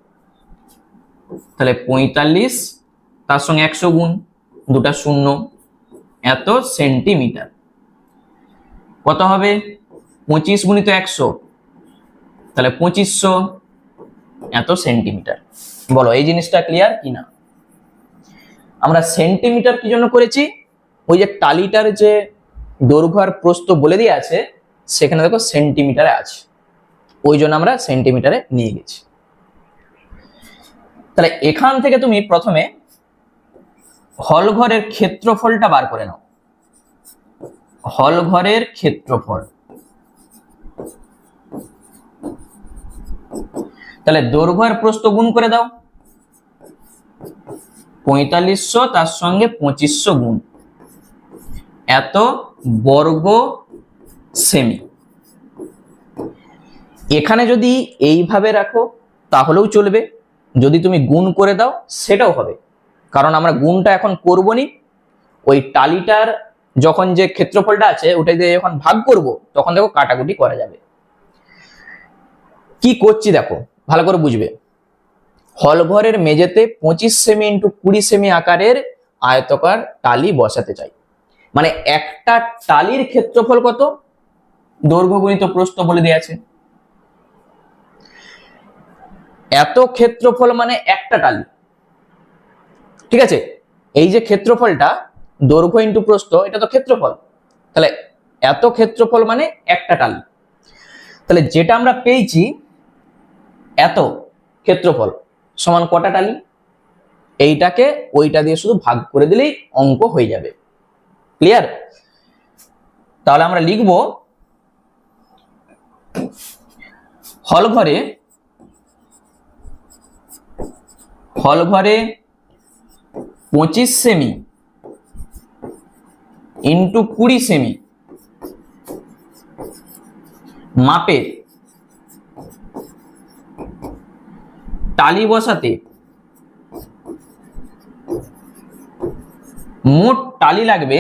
তাহলে 45 তার সঙ্গে 100 গুণ, দুটা শূন্য, এত সেন্টিমিটার। কত হবে? 25 গুণিত 100, তাহলে 2500 এত সেন্টিমিটার। বলো এই জিনিসটা ক্লিয়ার কিনা? আমরা সেন্টিমিটার কি জন্য করেছি? ওই যে টালিটার যে দৈর্ঘ্য আর প্রস্থ বলে দিয়ে আছে, সেখানে দেখো সেন্টিমিটারে আছে, ওই জন্য আমরা সেন্টিমিটারে নিয়ে গেছি। তাহলে এখান থেকে তুমি প্রথমে হল ঘরের ক্ষেত্রফলটা বার করে নাও। হল ঘরের ক্ষেত্রফল, তাহলে দৈর্ঘ্য আর প্রস্থ গুণ করে দাও। 4500 তার সঙ্গে 2500 গুণ, এত বর্গ সেমি। এখানে যদি এইভাবে রাখো তাহলেও চলবে, যদি তুমি গুণ করে দাও সেটাও হবে, কারণ আমরা গুণটা এখন করব নি। ওই টালিটার যখন যে ক্ষেত্রফলটা আছে ওটা দিয়ে যখন ভাগ করব তখন দেখো কাটাকুটি করা যাবে। কি করছি দেখো, ভালো করে বুঝবে। হল ঘরের মেঝেতে 25 সেমি ইন্টু 20 সেমি আকারের আয়তকার টালি বসাতে চাই। মানে একটা টালির ক্ষেত্রফল কত? দৈর্ঘ্য গুণিত প্রস্থ বলে দেয়া আছে। এত ক্ষেত্রফল মানে একটা টালি, ঠিক আছে? এই যে ক্ষেত্রফলটা দৈর্ঘ্য ইন্টু প্রস্থ, এটা তো ক্ষেত্রফল, তাহলে এত ক্ষেত্রফল মানে একটা টালি। তাহলে যেটা আমরা পেয়েছি এত ক্ষেত্রফল সমান কটা টালি, এইটাকে ওইটা দিয়ে শুধু ভাগ করে দিলেই অঙ্ক হয়ে যাবে। ক্লিয়ার? তাহলে আমরা লিখব হল ঘরে 25 সেমি ইন্টু 20 সেমি মাপে টালি বসাতে মোট টালি লাগবে,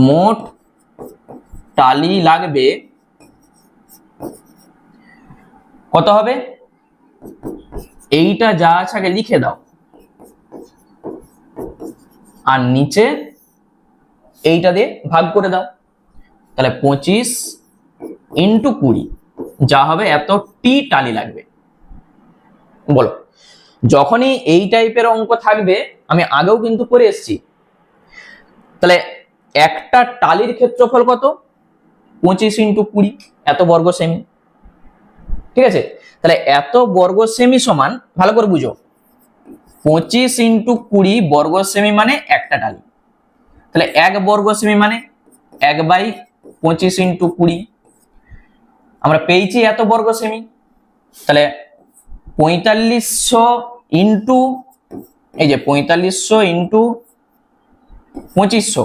মোট টালি লাগবে কত হবে? এইটা যা আছে আগে লিখে দাও, আর নিচে এইটা দিয়ে ভাগ করে দাও। তাহলে 25 ইন্টু 20 যা হবে এত টি টালি লাগবে। বলো, যখনই এই টাইপের অঙ্ক থাকবে, আমি আগেও কিন্তু করে এসেছি, তাহলে একটা টালির ক্ষেত্রফল কত? 25 ইন্টু 20, এত বর্গ সেমি। ঠিক আছে? তাহলে এত বর্গ সেমি সমান, ভালো করে বুঝো, 25 ইন্টু 20 বর্গ সেমি মানে একটা টালি। তাহলে 1 বর্গ সেমি মানে 1/25 ইন্টু 20, আমরা পেয়েছি এত বর্গ সেমি। তাহলে 4500 ইন্টু, এই যে 4500 ইন্টু 2500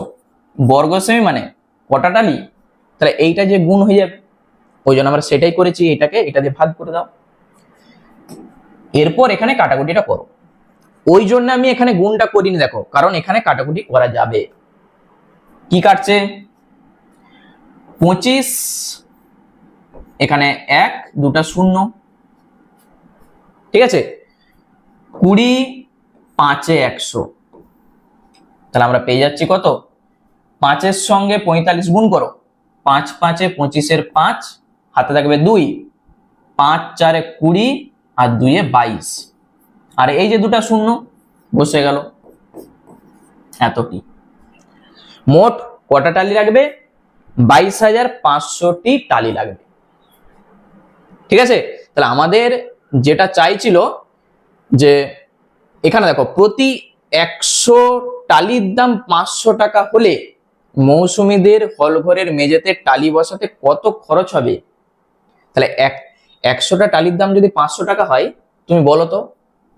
বর্গ সেমি মানে কটা টালি, তাহলে এইটা যে গুণ হয়ে যাবে, ওই জন্য আমরা সেটাই করেছি, এটাকে এটা দিয়ে ভাগ করে দাও। এরপর এখানে কাটাকুটিটা করো। ওই জন্য আমি এখানে গুণটা করিনি, দেখো, কারণ এখানে কাটাকুটি করা যাবে। কি কাটছে? 25, এখানে 1, দুটা শূন্য, ঠিক আছে, 20, 5-এ 100, তাহলে আমরা পেয়ে যাচ্ছি কত? 5-এর সঙ্গে 45 গুণ করো, 5 5-এ 25-এর 5, হাতে থাকবে 2, 5 4-এ 20 আর 2-এ 22, আর এই যে দুটা শূন্য বসে গেল, এতটি। মোট কটা টালি লাগবে? 22,500টি টালি লাগবে, ঠিক আছে। তাহলে আমাদের যেটা চাইছিল যে এখানে দেখো প্রতি 100 টালির দাম 500 টাকা হলে মৌসুমীদের হল ঘরের মেঝেতে টালি বসাতে কত খরচ হবে। তাহলে 100টা টালির দাম যদি 500 টাকা হয়, তুমি বলো তো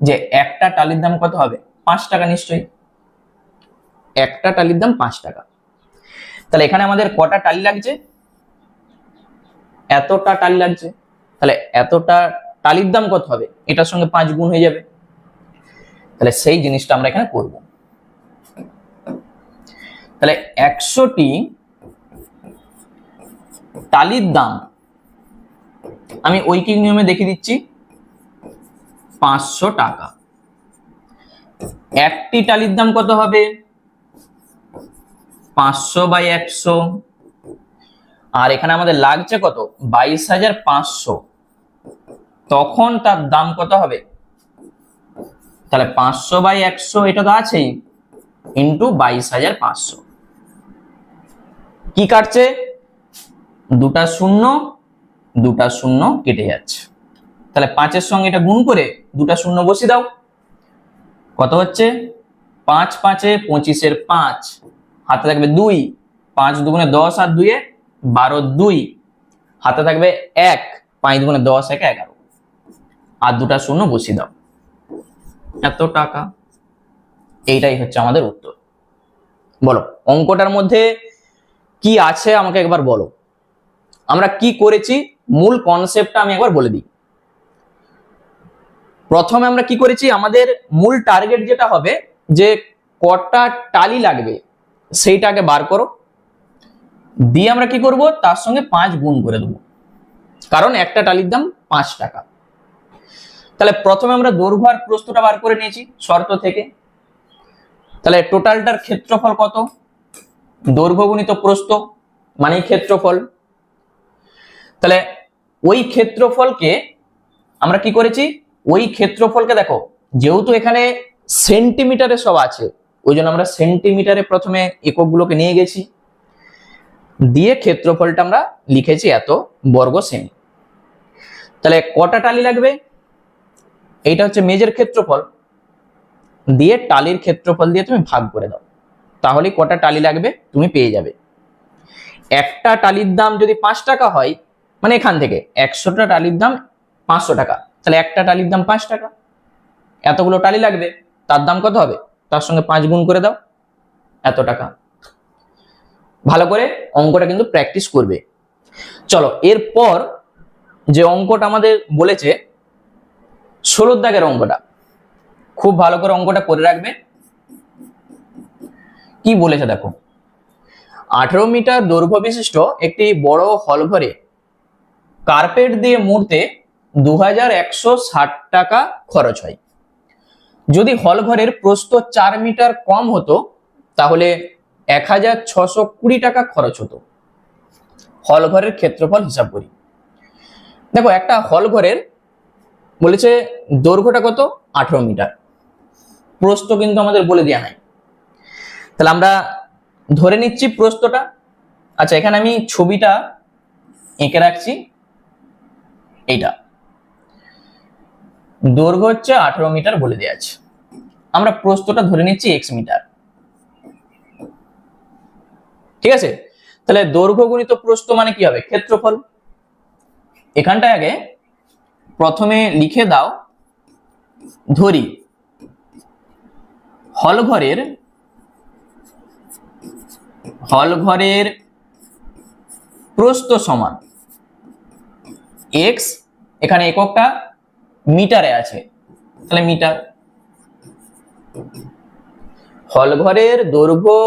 যে একটা টালির দাম কত হবে? 5 টাকা নিশ্চয়ই, একটা টালির দাম 5 টাকা। তাহলে এখানে আমাদের কটা টালি লাগছে? এতটা টালি লাগছে। তাহলে এতটা টালির দাম কত হবে? এটার সঙ্গে 5 গুণ হয়ে যাবে। তাহলে সেই জিনিসটা আমরা এখানে করব। তাহলে 100টি টালির দাম আমি ঐকিক নিয়মে দেখিয়ে দিচ্ছি, 500 টাকা। একটি টালির দাম কত হবে? 500/100, আর এখানে আমাদের লাগছে কত? 22,500, তখন তার দাম কত হবে? তাহলে 500/100 এটা তো আছেই, ইন্টু 22,500। কি কাটছে? দুটা শূন্য, দুটা শূন্য কেটে যাচ্ছে। তাহলে 5-এর সঙ্গে এটা গুণ করে দুটা শূন্য বসিয়ে দাও, কত হচ্ছে? 5 5-এ 25-এর 5, হাতে থাকবে 2, 5 দুগুণে 10 আর 2-এ 12, 2 হাতে থাকবে 1, 5 দুগুণে 10 1 11, আর দুটা শূন্য বসিয়ে দাও, এত টাকা। এইটাই হচ্ছে আমাদের উত্তর। বলো অঙ্কটার মধ্যে কি আছে আমাকে একবার বলো। আমরা কি করেছি মূল কনসেপ্টটা আমি একবার বলে দিই। প্রথমে আমরা কি করেছি, আমাদের মূল টার্গেট যেটা হবে যে কটা টালি লাগবে সেইটাকে বার করো, দিয়ে আমরা কি করব, তার সঙ্গে 5 গুণ করে দেবো, কারণ একটা টালির দাম 5 টাকা। তাহলে প্রথমে আমরা দৈর্ঘ্য আর প্রস্থটা বার করে নিয়েছি শর্ত থেকে। তাহলে টোটালটার ক্ষেত্রফল কত? দৈর্ঘ্য গুণিত প্রস্থ মানে ক্ষেত্রফল। তাহলে ওই ক্ষেত্রফলকে আমরা কি করেছি, ওই ক্ষেত্রফলকে দেখো, যেহেতু এখানে সেন্টিমিটারে সব আছে, ওই জন্য আমরা সেন্টিমিটারে প্রথমে এককগুলোকে নিয়ে গেছি, দিয়ে ক্ষেত্রফলটা আমরা লিখেছি এত বর্গ সেমি। তাহলে কটা টালি লাগবে? এইটা হচ্ছে মেজের ক্ষেত্রফল, দিয়ে টালির ক্ষেত্রফল দিয়ে তুমি ভাগ করে দাও, তাহলে কটা টালি লাগবে তুমি পেয়ে যাবে। একটা টালির দাম যদি 5 টাকা হয়, মানে এখান থেকে 100টা টালির দাম 500 টাকা, তাহলে একটা টালির দাম 5 টাকা, এতগুলো টালি লাগবে, তার দাম কত হবে? তার সঙ্গে 5 গুণ করে দাও, এত টাকা। ভালো করে অঙ্কটা কিন্তু প্র্যাকটিস করবে। চলো এরপর যে অঙ্কটা আমাদের বলেছে 16 দাগের অঙ্কটা, খুব ভালো করে অঙ্কটা করে রাখবে। কি বলেছে দেখো, 18 মিটার দৈর্ঘ্য বিশিষ্ট একটি বড় হল ঘরে কার্পেট দিয়ে মুড়তে 2160 টাকা খরচ হয়। যদি হল ঘরের প্রস্থ 4 মিটার কম হতো তাহলে 1620 টাকা খরচ হতো। হল ঘরের ক্ষেত্রফল হিসাব করি। দেখো একটা হল ঘরের বলেছে দৈর্ঘ্যটা কত? 18 মিটার, প্রস্থ কিন্তু আমাদের বলে দেওয়া নাই। তাহলে আমরা ধরে নিচ্ছি প্রস্থটা। আচ্ছা এখানে আমি ছবিটা এঁকে রাখছি, এইটা দৈর্ঘ্য হচ্ছে 18 মিটার বলে দেওয়া আছে, আমরা প্রস্থটা ধরে নিচ্ছি x মিটার, ঠিক আছে। তাহলে দৈর্ঘ্য গুণিত প্রস্থ মানে কি হবে? ক্ষেত্রফল। এখানটা আগে প্রথমে লিখে দাও, ধরি হল ঘরের প্রস্থ সমান x, এখানে এককটা মিটারে আছে, তাহলে মিটার, হল ঘরের দৈর্ঘ্য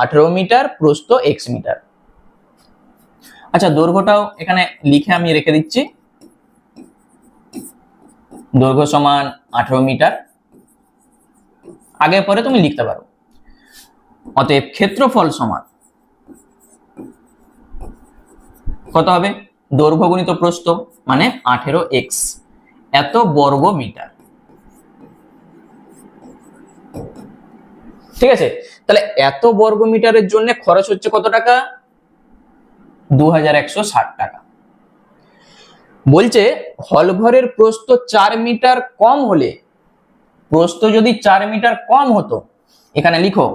18 মিটার, প্রস্থ x মিটার। আচ্ছা, দৈর্ঘ্যটাও এখানে লিখে আমি রেখে দিচ্ছি। দৈর্ঘ্য সমান 18 মিটার, আগে পরে তুমি লিখতে পারো। অতএব ক্ষেত্রফল সমান কত হবে? দৈর্ঘ্য গুণিত প্রস্থ মানে 18x, এত বর্গ মিটার। ঠিক আছে, তাহলে এত বর্গ মিটারের জন্য খরচ হচ্ছে কত টাকা? 2160 টাকা। বলছে হল ঘরের প্রস্থ 4 মিটার কম হলে, প্রস্থ যদি 4 মিটার কম হতো, এখানে লিখো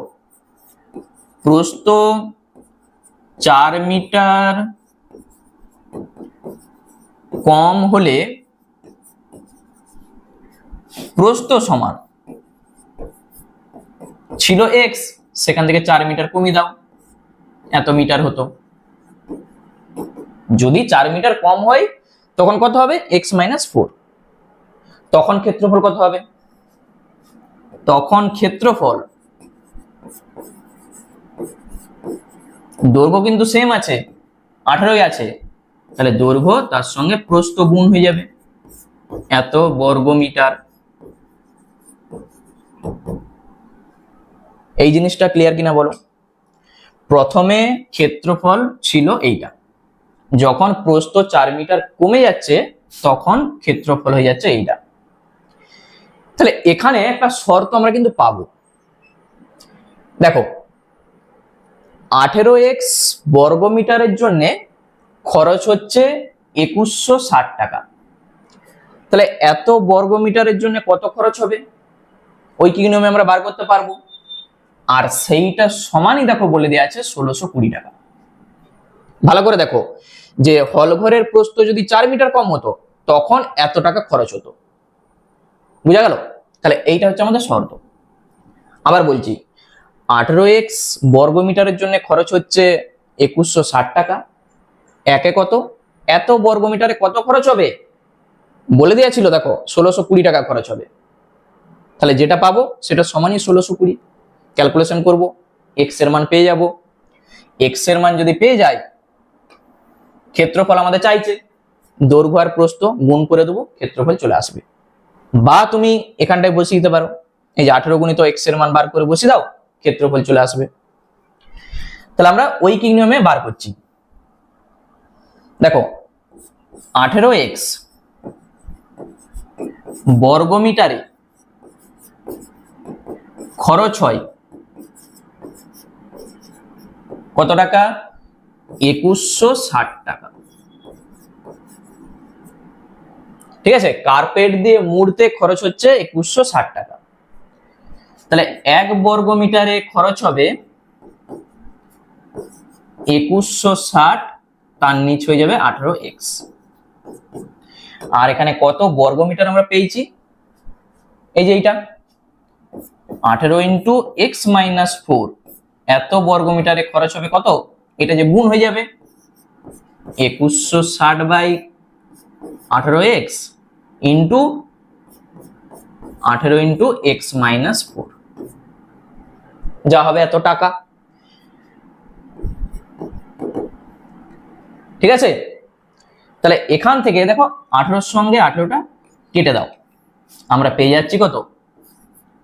প্রস্থ 4 মিটার কম হলে প্রস্থ সমান ছিল x, সেখান থেকে 4 মিটার কমিয়ে দাও, এত মিটার হতো। যদি 4 মিটার কম হয় তখন কত হবে? x - 4। তখন ক্ষেত্রফল কত হবে? তখন ক্ষেত্রফল, দৈর্ঘ্য কিন্তু সেম আছে, 18ই আছে, তাহলে দৈর্ঘ্য তার সঙ্গে প্রস্থ গুণ হয়ে যাবে, এত বর্গ মিটার। এই জিনিসটা ক্লিয়ার কিনা বলো? প্রথমে ক্ষেত্রফল ছিল এইটা, যখন প্রস্থ 4 মিটার কমে যাচ্ছে তখন ক্ষেত্রফল হয়ে যাচ্ছে এইটা। তাহলে এখানে একটা শর্ত আমরা কিন্তু পাবো। দেখো 18x বর্গ মিটারের জন্য খরচ হচ্ছে 2160 টাকা। তাহলে এত বর্গ মিটারের জন্য কত খরচ হবে? ঐকিক নিয়মে আমরা বার করতে পারবো। আর সেইটা সমানই দেখো বলে দেওয়া আছে 1620 টাকা। ভালো করে দেখো যে হল ঘরের প্রস্থ যদি 4 মিটার কম হতো তখন এত টাকা খরচ হতো, বুঝা গেল? তাহলে এইটা হচ্ছে আমাদের শর্ত। আবার বলছি 18x বর্গ মিটারের জন্য খরচ হচ্ছে 2160 টাকা। একে কত? এত বর্গ মিটারে কত খরচ হবে বলে দেওয়া ছিল, দেখো 1620 টাকা খরচ হবে। তাহলে যেটা পাবো সেটা সমানই 1620। ক্যালকুলেশন করব, x এর মান পেয়ে যাব। x এর মান যদি পেয়ে যাই, ক্ষেত্রফল আমাদের চাইছে, দৈর্ঘ্য আর প্রস্থ গুণ করে দেবো, ক্ষেত্রফল চলে আসবে। বা তুমি এখানটায় বসিয়ে দিতে পারো, এই যে 18 গুণিত x এর মান বার করে বসিয়ে দাও, ক্ষেত্রফল চলে আসবে। তাহলে আমরা ঐকিক নিয়মে বার করছি। দেখো 18x বর্গ মিটারে খরচ হয় কত টাকা? 2160 টাকা। ঠিক আছে, কার্পেট দিয়ে মুড়তে খরচ হচ্ছে 2160 টাকা। তাহলে 1 বর্গ মিটারে খরচ হবে 2160, তার নিচ হয়ে যাবে 18x। আর এখানে কত বর্গ মিটার আমরা পেয়েছি? এই যে এইটা 18 × x - 4, এত বর্গ মিটারে খরচ হবে কত? এটা যে গুণ হয়ে যাবে 2160/18x ইন্টু 18 × x - 4, যা হবে এত টাকা। ঠিক আছে, তাহলে এখান থেকে দেখো 18 সঙ্গে 18টা কেটে দাও, আমরা পেয়ে যাচ্ছি কত?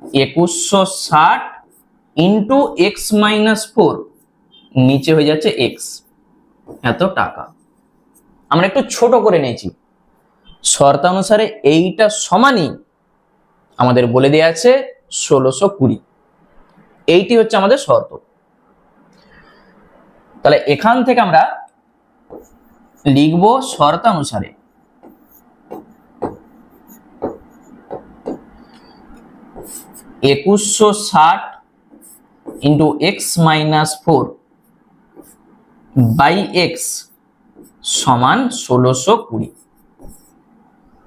2160 ইন্টু x - 4, নিচে হয়ে যাচ্ছে x, এত টাকা। আমরা একটু ছোট করে নিয়েছি, শর্তানুসারে এইটা সমানই আমাদের বলে দেওয়া আছে 1620। এইটি হচ্ছে আমাদের শর্ত। তাহলে এখান থেকে আমরা লিখব শর্তানুসারে 2160 ইন্টু x - 4 বাই x সমান 1620।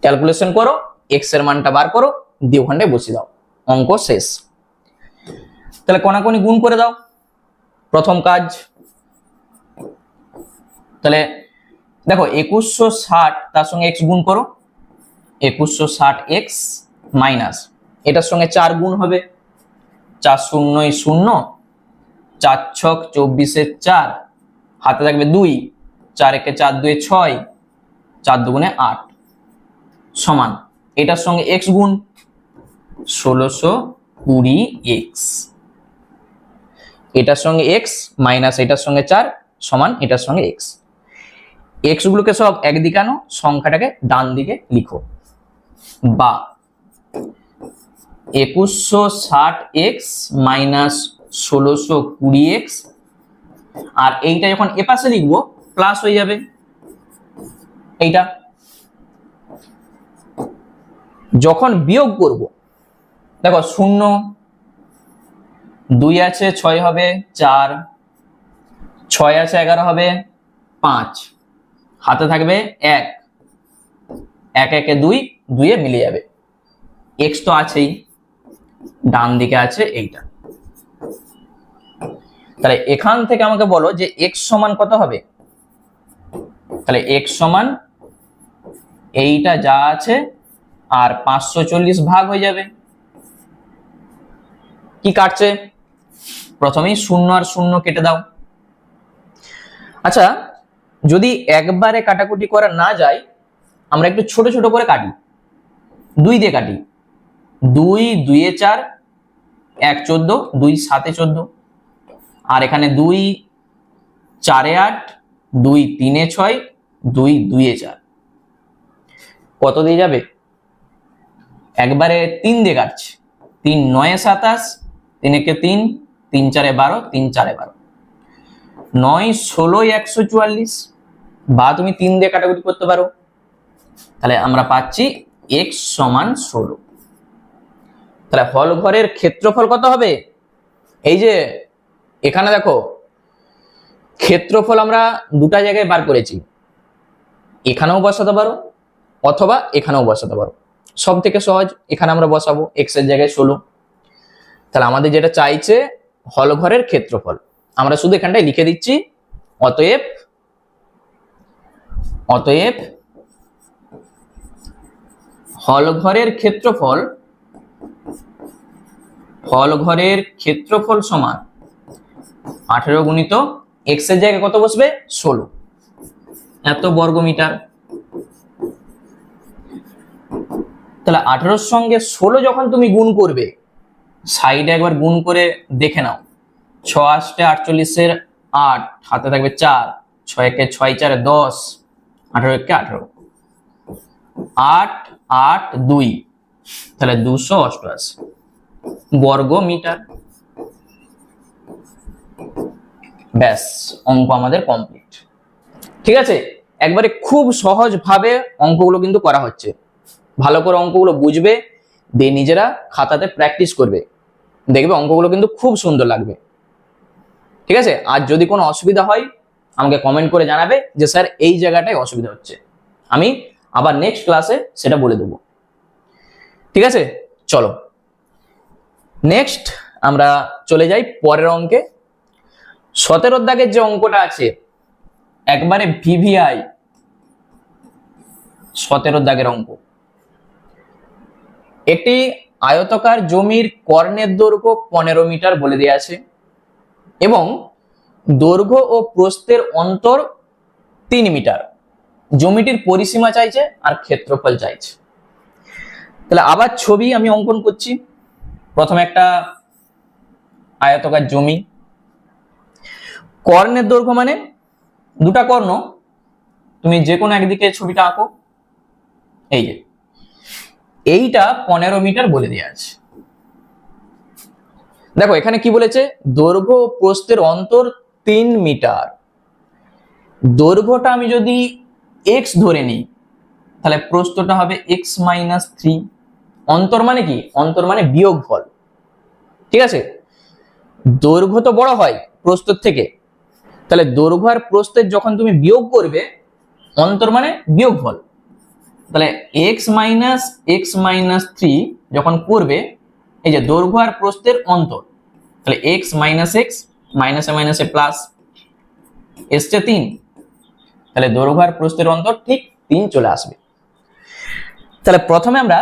ক্যালকুলেশন করো, x এর মানটা বার করো, দিয়ে ওখানটায় বসিয়ে দাও, অঙ্ক শেষ। তাহলে কোনাকুনি গুণ করে দাও, প্রথম কাজ। তাহলে দেখো 2160 তার সঙ্গে x গুণ করো, 2160x মাইনাস এটার সঙ্গে 4 গুণ হবে, 4 শূন্যই 0, 4 ছক 24 4, হাতে থাকবে 2, 4 একে 4 2 6, 4 দুগুণে 8 সমান এটার সঙ্গে x গুণ 1620x, এটার সঙ্গে x মাইনাস এটার সঙ্গে 4 সমান এটার সঙ্গে x। x গুলোকে সব একদিকে আনো, সংখ্যাটাকে ডান দিকে লিখো, বা 2160x মাইনাস 1620x, আর এইটা যখন এপাশে লিখবো প্লাস হয়ে যাবে এইটা। যখন বিয়োগ করব দেখো 0 2 আছে 6 হবে 4, 6 আছে 11 হবে 5, হাতে থাকবে 1, 1 একে 2, 2 এ মিলে যাবে, x তো আছেই, ডান দিকে আছে এইটা। তাহলে এখান থেকে আমাকে বলো যে x সমান কত হবে। তাহলে x সমান এইটা যা আছে আর 540 ভাগ হয়ে যাবে। কি কাটছে? প্রথমেই 0 আর 0 কেটে দাও। আচ্ছা, যদি একবারে কাটাকুটি করা না যায়, আমরা একটু ছোট ছোট করে কাটি, 2 দিয়ে কাটি। 2 2 এ 4, 1 14, 2 7 এ 14, আর এখানে 2 4 এ 8, 2 3 এ 6, 2 2 এ 4, কত দিয়ে যাবে? একবারে 3 দিয়ে কাটছে, 3 9 এ 27, 3 একে 3, 3 4 এ 12, 3 4 এ 12, 9 16 144, বা তুমি 3 দিয়ে কাটাকুটি করতে পারো। তাহলে আমরা পাচ্ছি x সমান 16। তাহলে হল ঘরের ক্ষেত্রফল কত হবে? এই যে এখানে দেখো ক্ষেত্রফল আমরা দুটা জায়গায় বার করেছি, এখানেও বসাতে পারো অথবা এখানেও বসাতে পারো। সব থেকে সহজ এখানে আমরা বসাবো, x এর জায়গায় 16। তাহলে আমাদের যেটা চাইছে হল ঘরের ক্ষেত্রফল, আমরা শুধু এখানটায় লিখে দিচ্ছি, অতএব হল ঘরের ক্ষেত্রফল সমান 18 গুণিত x এর জায়গায় কত বসবে? 16, এত বর্গ মিটার। তাহলে 18 এর সঙ্গে 16 যখন তুমি গুণ করবে, সাইডে একবার গুণ করে দেখে নাও, 6 8 48 এর 8, হাতে থাকবে 4, 6 একে 6 4 এ 10, 18 একে 18, 8 8 2, তাহলে 288 বর্গ মিটার। ব্যাস, অঙ্ক আমাদের কমপ্লিট। ঠিক আছে, একবারে খুব সহজ ভাবে অঙ্কগুলো কিন্তু করা হচ্ছে। ভালো করে অঙ্কগুলো বুঝবে, দিয়ে নিজেরা খাতাতে প্র্যাকটিস করবে, দেখবে অঙ্কগুলো কিন্তু খুব সুন্দর লাগবে। ঠিক আছে, আর যদি কোনো অসুবিধা হয় আমাকে কমেন্ট করে জানাবে যে স্যার এই জায়গাটায় অসুবিধা হচ্ছে, আমি আবার নেক্সট ক্লাসে সেটা বলে দেবো। ঠিক আছে, চলো নেক্সট আমরা চলে যাই পরের অঙ্কে। 17 দাগের যে অঙ্কটা আছে, একবারে ভিভিআই 17 দাগের অঙ্ক। একটি আয়তকার জমির কর্ণের দৈর্ঘ্য 15 মিটার বলে দেওয়া আছে এবং দৈর্ঘ্য ও প্রস্থের অন্তর 3 মিটার। জমিটির পরিসীমা চাইছে আর ক্ষেত্রফল চাইছে। তাহলে আবার ছবি আমি অঙ্কন করছি। প্রথমে একটা আয়তকার জমি, কর্ণের দৈর্ঘ্য মানে দুটা কর্ণ, তুমি যে কোনো একদিকে ছবিটা আঁকো। এই যে এইটা 15 মিটার বলে দেওয়া আছে। দেখো এখানে কি বলেছে, দৈর্ঘ্য ও প্রস্থের অন্তর 3 মিটার। দৈর্ঘ্যটা আমি যদি x ধরে নিই, তাহলে প্রস্থটা হবে x - 3। অন্তর মানে কি? অন্তর মানে বিয়োগফল। ঠিক আছে, দৈর্ঘ্য তো বড় হয় প্রস্থের থেকে, তাহলে দৈর্ঘ্য আর প্রস্থের যখন তুমি বিয়োগ করবে, অন্তর মানে বিয়োগফল। তাহলে x - 3 যখন করবে, এই যে দৈর্ঘ্য আর প্রস্থের অন্তর, তাহলে x - x, মাইনাসে মাইনাসে প্লাস, এসছে 3, তাহলে দৈর্ঘ্য আর প্রস্থের অন্তর ঠিক 3 চলে আসবে। তাহলে প্রথমে আমরা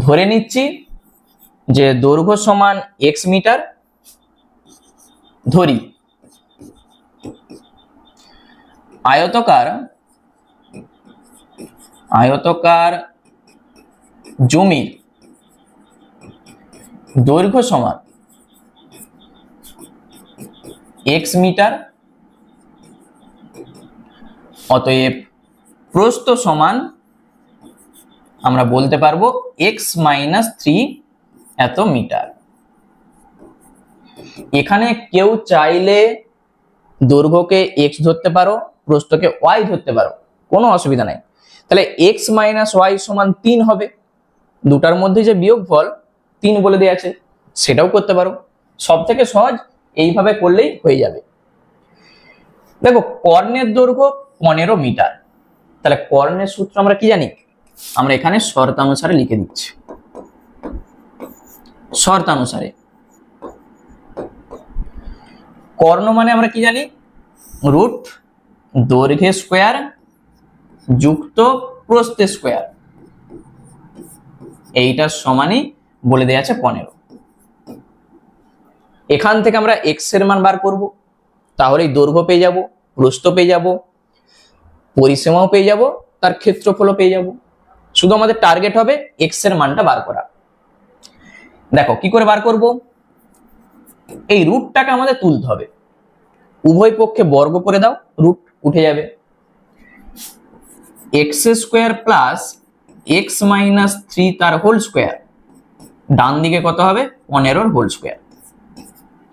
ধরে নিচ্ছি যে দৈর্ঘ্য সমান এক্স মিটার ধরি, আয়তকার জমির দৈর্ঘ্য সমান এক্স মিটার, অতএব প্রস্থ সমান আমরা বলতে পারবো এক্স মাইনাস 3 এত মিটার। এখানে কেউ চাইলে দৈর্ঘ্যকে এক্স ধরতে পারো, প্রস্থকে ওয়াই ধরতে পারো, কোনো অসুবিধা নাই। তাহলে এক্স মাইনাস ওয়াই সমান 3 হবে, দুটার মধ্যে যে বিয়োগফল 3 বলে দেওয়া আছে সেটাও করতে পারো। সব থেকে সহজ এইভাবে করলেই হয়ে যাবে। দেখো কর্ণের দৈর্ঘ্য 15 মিটার, তাহলে কর্ণের সূত্র আমরা কি জানি, আমরা এখানে শর্তানুসারে লিখে দিচ্ছি। শর্তানুসারে কর্ণ মানে আমরা কি জানি, রুট দৈর্ঘ্য স্কোয়ার যুক্ত প্রস্থ স্কোয়ার, এইটার সমানই বলে দেওয়া আছে 15। এখান থেকে আমরা এক্স এর মান বার করব, তাহলেই দৈর্ঘ্য পেয়ে যাব, প্রস্থ পেয়ে যাব, পরিসীমাও পেয়ে যাব, তার ক্ষেত্রফলও পেয়ে যাব। শুধু আমাদের টার্গেট হবে এক্স এর মানটা বার করা। দেখো কি করে বার করব, এই রুটটাকে আমাদের তুলতে হবে, উভয় পক্ষে বর্গ করে দাও, রুট উঠে যাবে। X square plus x minus 3 তার হোল স্কোয়ার, ডান দিকে কত হবে 15 হোল স্কোয়ার।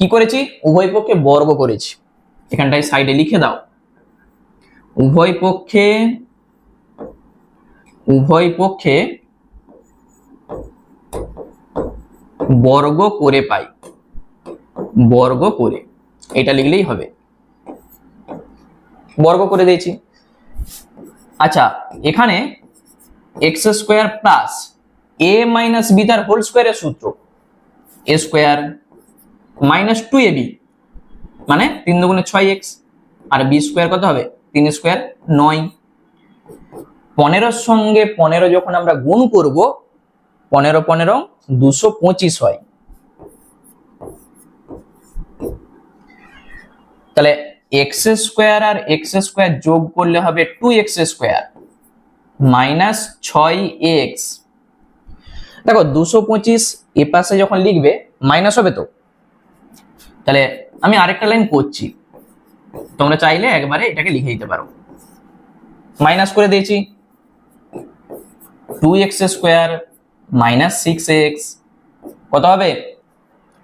কি করেছি, উভয় পক্ষে বর্গ করেছি, এখানটায় সাইডে লিখে দাও, উভয় পক্ষে বর্গ করে পাই, বর্গ করে, এটা লিখলেই হবে, বর্গ করে দিয়েছি। আচ্ছা এখানে এক্স স্কোয়ার প্লাস এ মাইনাস বি তার হোল স্কোয়ারের সূত্র, এ স্কোয়ার মাইনাস 2ab মানে 3 দুগুণে 6x, আর বি স্কোয়ার কত হবে 3 স্কোয়ার 9। 15 সঙ্গে 15 যখন আমরা গুণ করব, 15 15 225 হয়। তাহলে এক্স স্কোয়ার আর এক্স স্কোয়ার যোগ করলে হবে 2x স্কোয়ার মাইনাস 6x। দেখো 225 এ পাশে যখন লিখবে মাইনাস হবে, তো তাহলে আমি আরেকটা লাইন করছি, তোমরা চাইলে একবারে এটাকে লিখে দিতে পারো। মাইনাস করে দিয়েছি, 2x স্কোয়ার মাইনাস 6x কত হবে,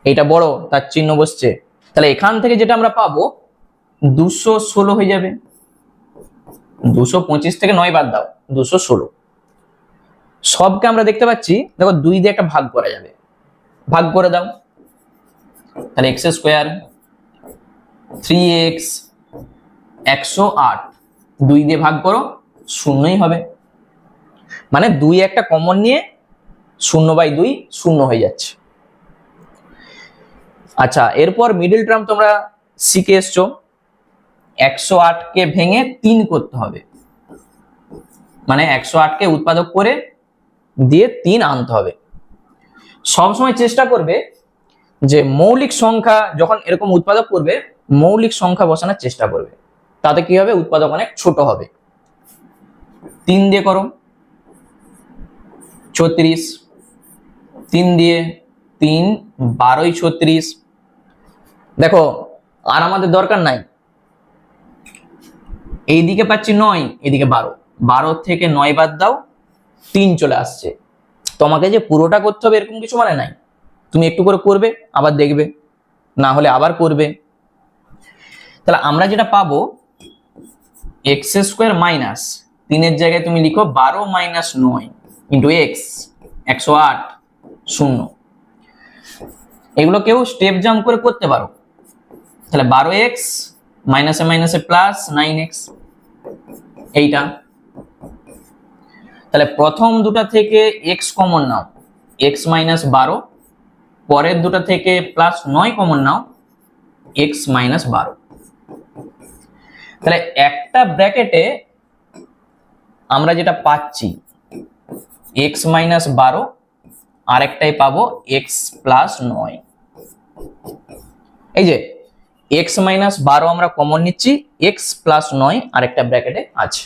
এটা বড় তার চিহ্ন বসছে, তাহলে এখান থেকে যেটা আমরা পাবো 216 হয়ে যাবে। 225 থেকে 9 বাদ দাও, 216। সবকে আমরা দেখতে পাচ্ছি, দেখো 2 দিয়ে একটা ভাগ করা যাবে, ভাগ করে দাও, তাহলে এক্স স্কোয়ার 3x 108, 2 দিয়ে ভাগ করো, শূন্যই হবে, মানে 2 একটা কমন নিয়ে 0/2 শূন্য হয়ে যাচ্ছে। আচ্ছা এরপর মিডল টার্ম তোমরা শিখে এসছো, 108 কে ভেঙে 3 করতে হবে, মানে 108 কে উৎপাদক করে দিয়ে 3 আনতে হবে। সবসময় চেষ্টা করবে যে মৌলিক সংখ্যা যখন এরকম উৎপাদক করবে, মৌলিক সংখ্যা বসানোর চেষ্টা করবে, তাতে কি হবে উৎপাদক অনেক ছোট হবে। 3 দিয়ে করো 36, 3 দিয়ে 3 12ই 36। দেখো আর আমাদের দরকার নাই, এইদিকে পাচ্ছি 9, এদিকে 12, 12 থেকে 9 বাদ দাও, 3 চলে আসছে। তোমাকে যে পুরোটা করতে হবে এরকম কিছু মানে নাই, তুমি একটু করে করবে আবার দেখবে, না হলে আবার করবে। তাহলে আমরা যেটা পাবো এক্স স্কোয়ার মাইনাস 3 এর জায়গায় তুমি লিখো 12 মাইনাস 9 ইন্টু এক্স 108 0। এগুলো কেউ স্টেপ জাম্প করে করতে পারো, তাহলে 12x মাইনাসে মাইনাসে প্লাস 9x, এইটা। তাহলে প্রথম দুটা থেকে x কমন নাও, x মাইনাস 12, পরের দুটা থেকে প্লাস 9 কমন নাও, x মাইনাস 12। তাহলে একটা ব্র্যাকেটে আমরা যেটা পাচ্ছি x মাইনাস 12 আরেকটাই পাবো এক্স প্লাস 9। এই যে এক্স মাইনাস 12 আমরা কমন নিচ্ছি, এক্স প্লাস 9 আরেকটা ব্র্যাকেটে আছে,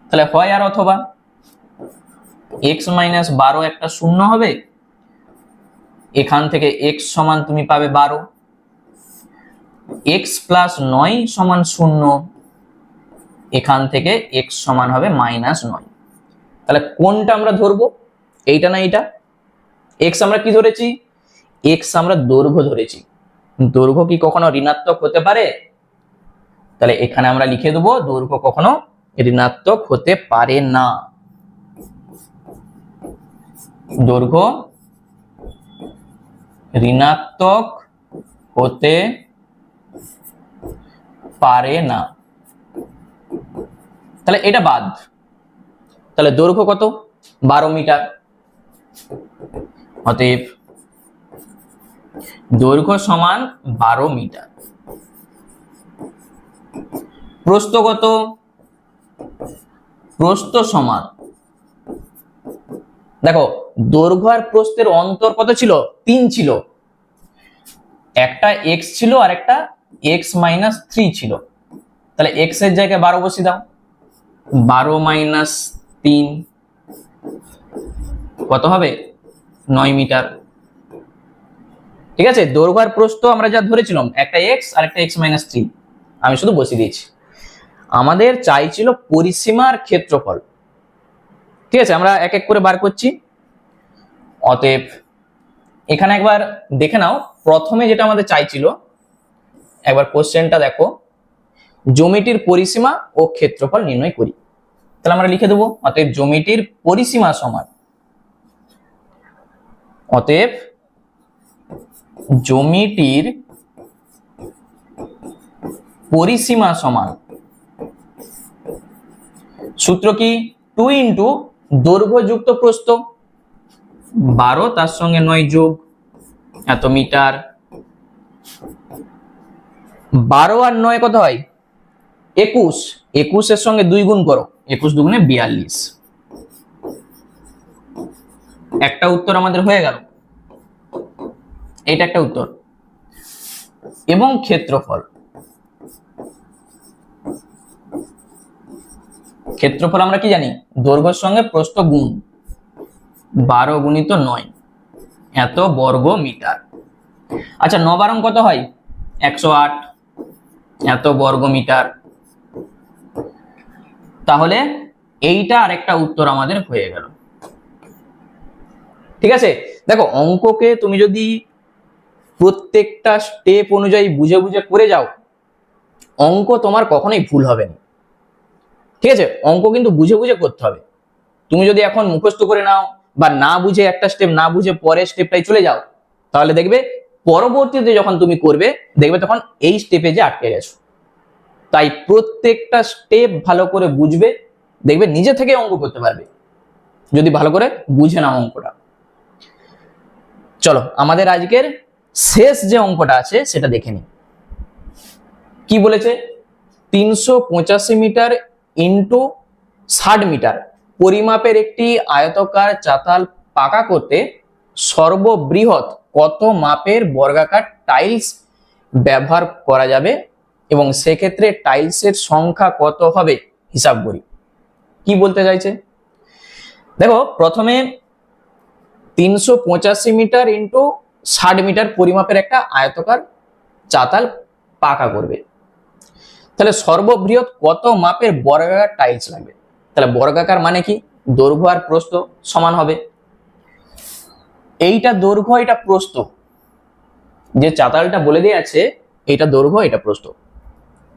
তাহলে হয় আর অথবা এক্স মাইনাস 12 একটা শূন্য হবে, এখান থেকে এক্স সমান তুমি পাবে 12, এক্স প্লাস 9 সমান 0, এখান থেকে এক্স সমান হবে -9। তাহলে কোনটা আমরা ধরবো, এইটা না এইটা? এক্স আমরা কি ধরেছি? এক্স আমরা দৈর্ঘ্য ধরেছি। দৈর্ঘ্য কি কখনো ঋণাত্মক হতে পারে? তাহলে এখানে আমরা লিখে দেবো দৈর্ঘ্য কখনো ঋণাত্মক হতে পারে না। দৈর্ঘ্য ঋণাত্মক হতে পারে না, তাহলে এটা বাদ। তাহলে দৈর্ঘ্য কত? 12 মিটার। অতএব দৈর্ঘ্য সমান 12 মিটার। প্রস্থ কত? প্রস্থ সমান, দেখো দৈর্ঘ্য আর প্রস্থের অন্তর কত ছিল? 3 ছিল, একটা x ছিল আর একটা x মাইনাস 3 ছিল, তাহলে x এর জায়গায় 12 বসিয়ে দাও, 12 মাইনাস 3 কত হবে? 9 মিটার। ঠিক আছে, দৈর্ঘ্য আর প্রস্থ আমরা যা ধরেছিলাম, একটা x আর একটা x মাইনাস 3, আমি শুধু বসিয়ে দিয়েছি। আমাদের চাইছিল পরিসীমার ক্ষেত্রফল। ঠিক আছে, আমরা এক এক করে বার করছি। অতএব এখানে একবার দেখে নাও, প্রথমে যেটা আমাদের চাইছিল, একবার কোশ্চেনটা দেখো, জ্যামিতির পরিসীমা ও ক্ষেত্রফল নির্ণয় করি। তাহলে আমরা লিখে দেবো অতএব জ্যামিতির পরিসীমা সমান, অতএব জ্যামিতির পরিসীমা সমান, সূত্র কি? 2 ইন্টু দৈর্ঘ্য যুক্ত প্রস্থ, 12 তার সঙ্গে 9 যোগ এত মিটার, 12 আর 9 কত হয়? 21, 21 এর সঙ্গে 2 গুণ করো, 21 দুগুণে 42। একটা উত্তর আমাদের হয়ে গেল, এটা একটা উত্তর। এবং ক্ষেত্রফল, ক্ষেত্রফল আমরা কি জানি? দৈর্ঘ্যের সঙ্গে প্রস্থ গুণ, 12 গুণিত 9 এত বর্গ মিটার। আচ্ছা 9 বারং কত হয়? 108 এত বর্গ মিটার। তাহলে এইটা আরেকটা উত্তর আমাদের হয়ে গেল। ঠিক আছে, দেখো অঙ্ককে তুমি যদি প্রত্যেকটা স্টেপ অনুযায়ী বুঝে বুঝে করে যাও, অঙ্ক তোমার কখনোই ভুল হবে না। ঠিক আছে, অঙ্ক কিন্তু বুঝে বুঝে করতে হবে। তুমি যদি এখন মুখস্থ করে নাও বা না বুঝে একটা স্টেপ না বুঝে পরের স্টেপটাই চলে যাও, তাহলে দেখবে পরবর্তীতে যখন তুমি করবে দেখবে তখন এই স্টেপে যে আটকে গেছো। তাই প্রত্যেকটা স্টেপ ভালো করে বুঝবে, দেখবে নিজে থেকে অঙ্ক করতে পারবে যদি ভালো করে বুঝে নাও অঙ্কটা। চলো আমাদের আজকের শেষ যে অঙ্কটা আছে সেটা দেখে নিই। কি বলেছে? 385 মিটার ইন্টু 60 মিটার পরিমাপের একটি আয়তাকার চাতাল পাকা করতে সর্ববৃহৎ কত মাপের বর্গাকার টাইলস ব্যবহার করা যাবে এবং সেক্ষেত্রে টাইলসের সংখ্যা কত হবে হিসাব করি। কি বলতে চাইছে? দেখো প্রথমে 385 মিটার ইন্টু 60 মিটার পরিমাপের একটা আয়তাকার চাতাল পাকা করবে, তাহলে সর্ববৃহৎ কত মাপের বর্গাকার টাইলস লাগবে। তাহলে বর্গাকার মানে কি? দৈর্ঘ্য আর প্রস্থ সমান হবে। এইটা দৈর্ঘ্য এটা প্রস্থ, যে চাতালটা বলে দিয়ে আছে এটা দৈর্ঘ্য এটা প্রস্থ।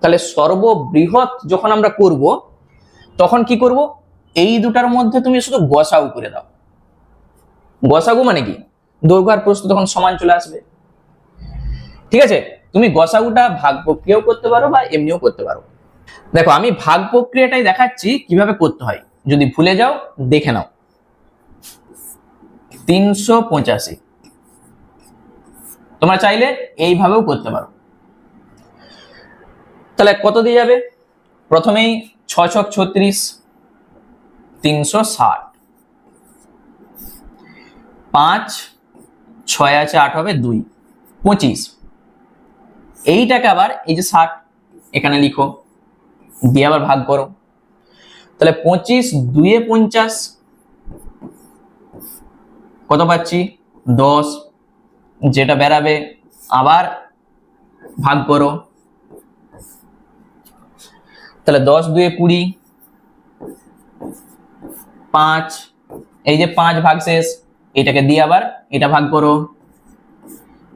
তাহলে সর্ববৃহৎ যখন আমরা করব তখন কি করব? এই দুটার মধ্যে তুমি শুধু গসাগু করে দাও। গসাগু মানে কি? দৈর্ঘ্য আর প্রস্থ তখন সমান চলে আসবে। ঠিক আছে, তুমি গসাগুটা ভাগ প্রক্রিয়াও করতে পারো বা এমনিও করতে পারো। দেখো আমি ভাগ প্রক্রিয়াটাই দেখাচ্ছি কিভাবে করতে হয়, যদি ভুলে যাও দেখে নাও। 385 তোমরা চাইলে এইভাবেও করতে পারো। তাহলে কত দিয়ে যাবে? প্রথমেই 6 ছক 36, 360 5 6 আছে 8 হবে 2 25। এইটাকে আবার এই যে 60 এখানে লিখো, দিয়ে আবার ভাগ করো। তাহলে 25 2 এ 50, কত পাচ্ছি 10, যেটা বেরাবে আবার ভাগ করো। তাহলে 10 2 এ 20, 5, এই যে 5 ভাগ শেষ, এটাকে দিয়ে আবার এটা ভাগ করো,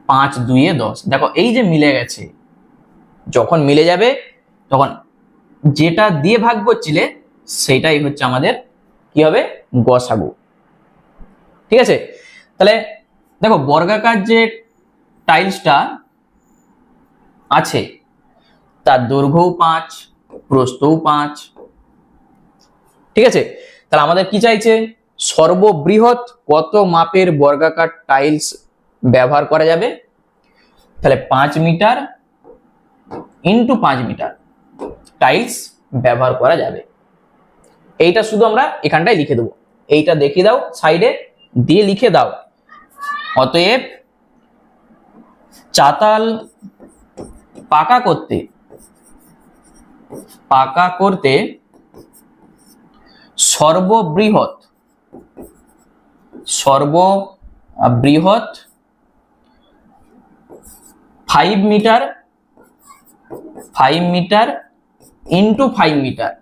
5 2 এ 10। দেখো এই যে মিলে গেছে, যখন মিলে যাবে তখন যেটা দিয়ে ভাগ করছিলে সেটাই হচ্ছে আমাদের কি হবে, গসাগু। ঠিক আছে, তাহলে দেখো বর্গাকার যে টাইলসটা আছে তার দৈর্ঘ্যও 5, প্রস্থও 5। ঠিক আছে, তাহলে আমাদের কি চাইছে, সর্ববৃহৎ কত মাপের বর্গাকার টাইলস ব্যবহার করা যাবে। তাহলে 5 মিটার ইন্টু 5 মিটার টাইলস ব্যবহার করা যাবে। এইটা শুধু আমরা এখানটায় লিখে দেবো, এইটা দেখিয়ে দাও সাইডে, দিয়ে লিখে দাও অতএব চাতাল পাকা করতে সর্ববৃহৎ 5 মিটার ইন্টু 5 মিটার,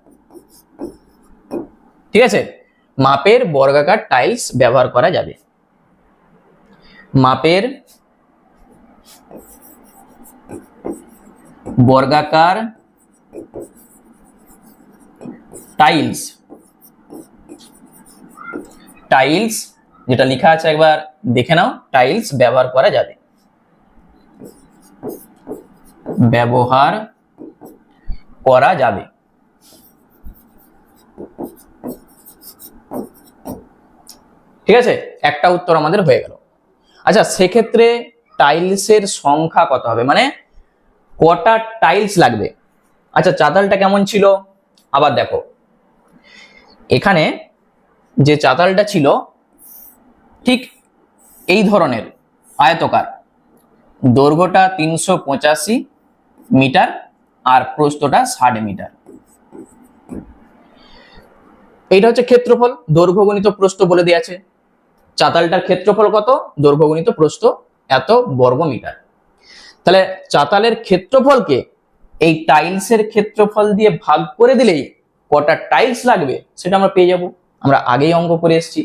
ঠিক আছে, মাপের বর্গাকার টাইলস ব্যবহার করা যাবে। মাপের বর্গাকার টাইলস যেটা লেখা আছে একবার দেখে নাও, টাইলস ব্যবহার করা যাবে, ঠিক আছে, একটা উত্তর আমাদের হয়ে গেল। আচ্ছা, সেক্ষেত্রে টাইলসের সংখ্যা কত হবে, মানে কটা টাইলস লাগবে। আচ্ছা, চাতালটা কেমন ছিল আবার দেখো, এখানে যে চাতালটা ছিল ঠিক এই ধরনের আয়তকার, দৈর্ঘ্যটা 385 মিটার আর প্রস্থটা 60 মিটার। এইটা হচ্ছে ক্ষেত্রফল, দৈর্ঘ্য গুণিত প্রস্থ বলে দিয়েছে। চাতালটার ক্ষেত্রফল কত, দৈর্ঘ্য গুণিত প্রস্থ এত বর্গ মিটার। তাহলে চাতালের ক্ষেত্রফলকে এই টাইলসের ক্ষেত্রফল দিয়ে ভাগ করে দিলেই কটা টাইলস লাগবে সেটা আমরা পেয়ে যাব। আমরা আগেই অঙ্ক করে এসেছি,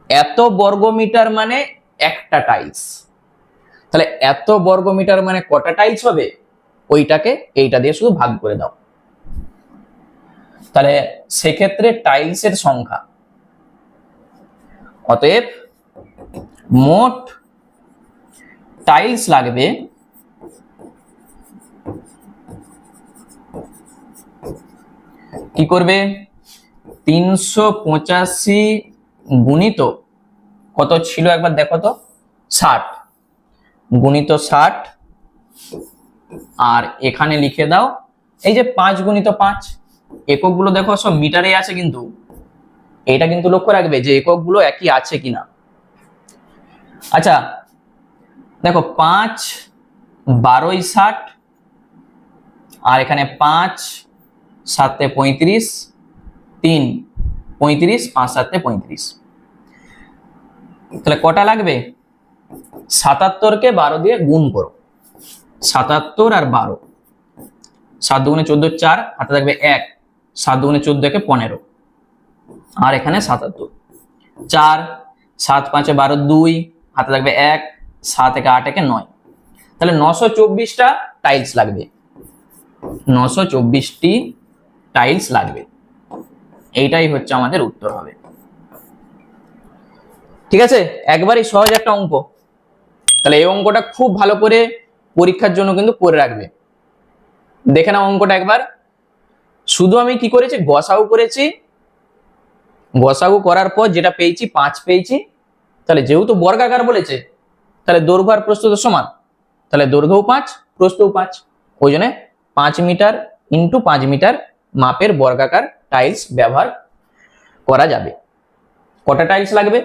এত বর্গ মিটার মানে একটা টাইলস। তাহলে এত বর্গ মিটার মানে কটা টাইলস হবে, ওইটাকে এইটা দিয়ে শুধু ভাগ করে দাও। তাহলে সেক্ষেত্রে টাইলসের সংখ্যা, অতএব মোট টাইলস লাগবে কি করবে, 385 গুণিত কত ছিল একবার দেখো তো, 60 গুণিত 60, আর এখানে লিখে দাও এই যে 5 গুণিত 5। এককগুলো দেখো সব মিটারে আছে, কিন্তু এটা কিন্তু লক্ষ্য রাখবে যে এককগুলো একই আছে কিনা। আচ্ছা দেখো 5 12 60, আর এখানে 5 7 35, 3 35, 5 7 35। তাহলে কটা লাগবে, 77 কে 12 দিয়ে গুণ করো, 77 আর 12, 7 দুগুণে 14 4, হাতে থাকবে 1, 7 দুগুণে 14 কে 15, আর এখানে 77, 4 7 5 12 2, হাতে থাকবে 1, 7 থেকে 8 একে 9। তাহলে 924টা টাইলস লাগবে, 924টি টাইলস লাগবে। এইটাই হচ্ছে আমাদের উত্তর হবে। ঠিক আছে, একবারই সহজ একটা অঙ্ক। তাহলে এই অঙ্কটা খুব ভালো করে পরীক্ষার জন্য কিন্তু করে রাখবে। দেখে নাও অঙ্কটা একবার। শুধু আমি কি করেছি, গসাগু করেছি, গসাগু করার পর যেটা পেয়েছি 5 পেয়েছি। তাহলে যেহেতু বর্গাকার বলেছে, তাহলে দৈর্ঘ্য আর প্রস্থ তো সমান, তাহলে দৈর্ঘ্যও 5 প্রস্থও 5, ওই জন্য 5 মিটার ইন্টু 5 মিটার মাপের বর্গাকার টাইলস ব্যবহার করা যাবে। কটা টাইলস লাগবে,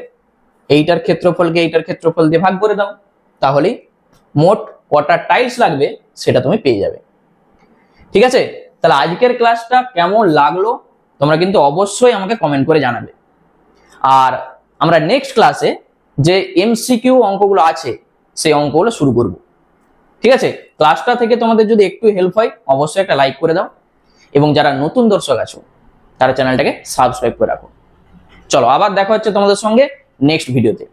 এইটার ক্ষেত্রফলকে এইটার ক্ষেত্রফল দিয়ে ভাগ করে দাও, তাহলেই মোট কটা টাইলস লাগবে সেটা তুমি পেয়ে যাবে। ঠিক আছে, তাহলে আজকের ক্লাসটা কেমন লাগলো তোমরা কিন্তু অবশ্যই আমাকে কমেন্ট করে জানাবে। আর আমরা নেক্সট ক্লাসে যে এমসিকিউ অঙ্কগুলো আছে সেই অঙ্কগুলো শুরু করব। ঠিক আছে, ক্লাসটা থেকে তোমাদের যদি একটু হেল্প হয় অবশ্যই একটা লাইক করে দাও, এবং যারা নতুন দর্শক আছো তারা চ্যানেলটাকে সাবস্ক্রাইব করে রাখো। চলো আবার দেখা হচ্ছে তোমাদের সঙ্গে নেক্সট ভিডিওতে।